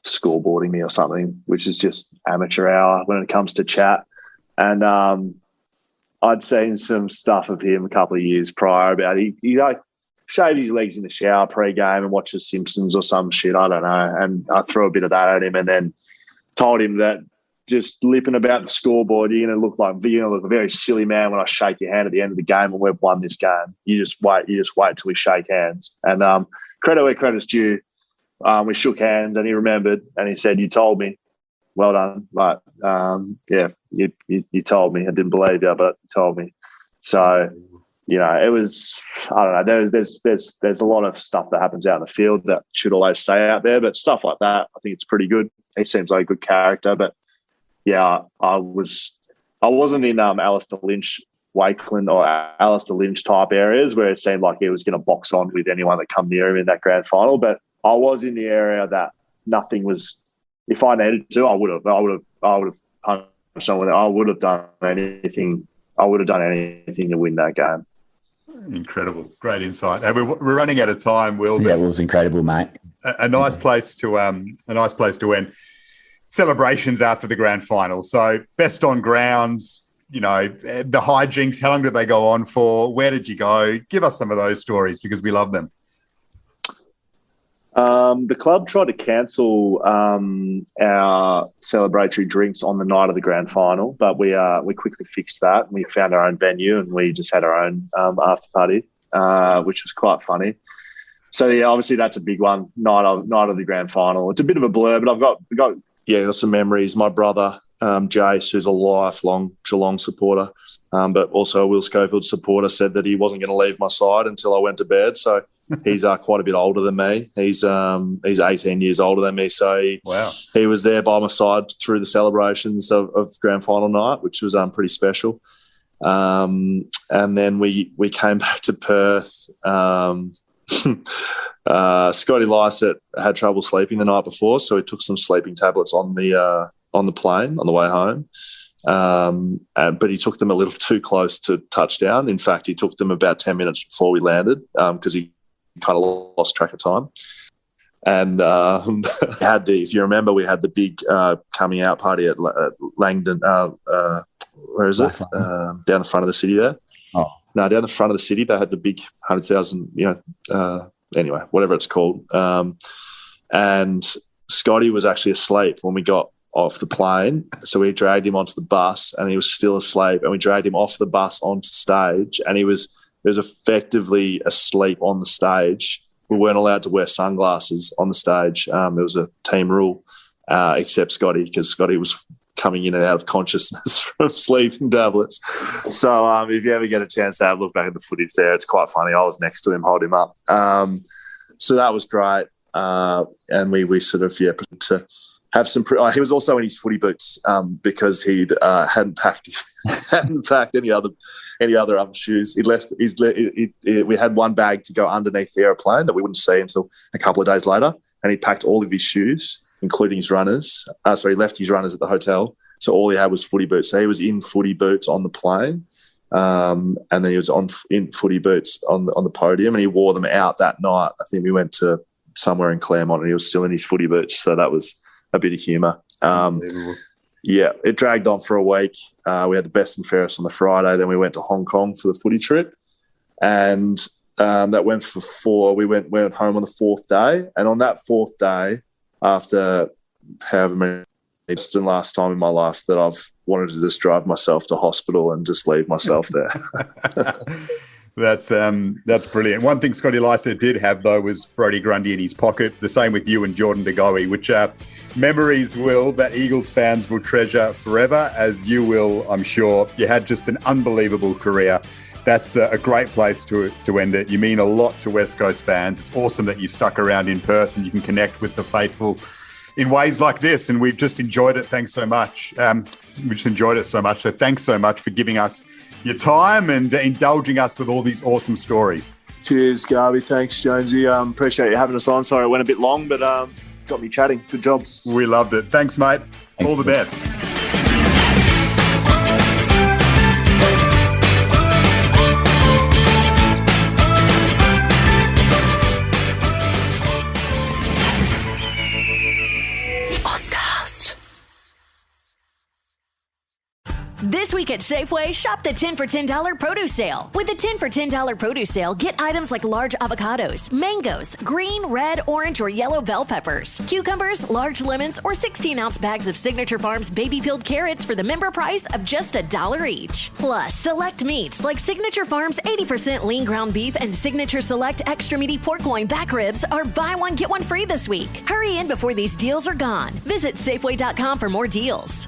scoreboarding me or something, which is just amateur hour when it comes to chat. And I'd seen some stuff of him a couple of years prior about he like shaves his legs in the shower pre-game and watches Simpsons or some shit, I don't know. And I threw a bit of that at him and then told him that just lipping about the scoreboard, you're going to look like a very silly man when I shake your hand at the end of the game and we've won this game. You just wait till we shake hands. And credit where credit's due. We shook hands and he remembered and he said, "You told me. Well done." Like, you told me. I didn't believe you, but you told me. So, it was, I don't know, there's a lot of stuff that happens out in the field that should always stay out there, but stuff like that, I think it's pretty good. He seems like a good character, but yeah, I wasn't in Alistair Lynch, Wakeland or Alistair Lynch type areas where it seemed like he was going to box on with anyone that come near him in that grand final, but I was in the area that nothing was. If I needed to, I would have punched someone. I would have done anything. I would have done anything to win that game. Incredible, great insight. And we're running out of time, Will. Yeah, it was incredible, mate. A nice place to end. Celebrations after the grand final. So best on grounds. The hijinks. How long did they go on for? Where did you go? Give us some of those stories because we love them. The club tried to cancel our celebratory drinks on the night of the grand final, but we quickly fixed that. We found our own venue and we just had our own after party, which was quite funny. So yeah, obviously that's a big one. Night of the grand final. It's a bit of a blur, but I've got some memories. My brother Jace, who's a lifelong Geelong supporter, but also a Will Schofield supporter, said that he wasn't going to leave my side until I went to bed. So he's quite a bit older than me. He's 18 years older than me. So he was there by my side through the celebrations of grand final night, which was pretty special. And then we came back to Perth. Scotty Lysett had trouble sleeping the night before, so he took some sleeping tablets on the plane on the way home. But he took them a little too close to touchdown. In fact, he took them about 10 minutes before we landed because he kind of lost track of time. And if you remember, we had the big coming out party at Langdon. Where is it? Down the front of the city there. Oh. No, down the front of the city, they had the big 100,000, anyway, whatever it's called. And Scotty was actually asleep when we got off the plane. So we dragged him onto the bus and he was still asleep, and we dragged him off the bus onto stage and he was effectively asleep on the stage. We weren't allowed to wear sunglasses on the stage. There was a team rule, except Scotty, because Scotty was coming in and out of consciousness from sleeping tablets. So if you ever get a chance to have a look back at the footage there, it's quite funny. I was next to him, holding him up. So that was great. And we sort of, to have some. He was also in his footy boots because he hadn't packed any other shoes. He left. We had one bag to go underneath the airplane that we wouldn't see until a couple of days later, and he packed all of his shoes, including his runners. So he left his runners at the hotel. So all he had was footy boots. So he was in footy boots on the plane, and then he was in footy boots on the podium, and he wore them out that night. I think we went to somewhere in Claremont, and he was still in his footy boots. So that was a bit of humour. Yeah, it dragged on for a week. We had the best and fairest on the Friday. Then we went to Hong Kong for the footy trip, and that went for 4. We went home on the 4th day, and on that 4th day, after however many, it's the last time in my life that I've wanted to just drive myself to hospital and just leave myself there. That's brilliant. One thing Scotty Lysett did have, though, was Brodie Grundy in his pocket. The same with you and Jordan De Goey, which are memories, Will, that Eagles fans will treasure forever, as you will, I'm sure. You had just an unbelievable career. That's a great place to end it. You mean a lot to West Coast fans. It's awesome that you stuck around in Perth and you can connect with the faithful in ways like this, and we've just enjoyed it. Thanks so much. We just enjoyed it so much. So thanks so much for giving us your time and indulging us with all these awesome stories. Cheers, Garvey. Thanks, Jonesy. Appreciate you having us on. Sorry it went a bit long, but got me chatting. Good job. We loved it. Thanks, mate. All the best. week at Safeway, shop the 10 for $10 produce sale. With the 10 for $10 produce sale, get items like large avocados, mangoes, green, red, orange, or yellow bell peppers, cucumbers, large lemons, or 16-ounce bags of Signature Farms baby-peeled carrots for the member price of just $1 each. Plus, select meats like Signature Farms 80% lean ground beef and Signature Select extra meaty pork loin back ribs are buy one, get one free this week. Hurry in before these deals are gone. Visit Safeway.com for more deals.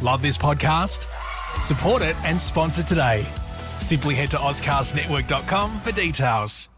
Love this podcast? Support it and sponsor today. Simply head to AuscastNetwork.com for details.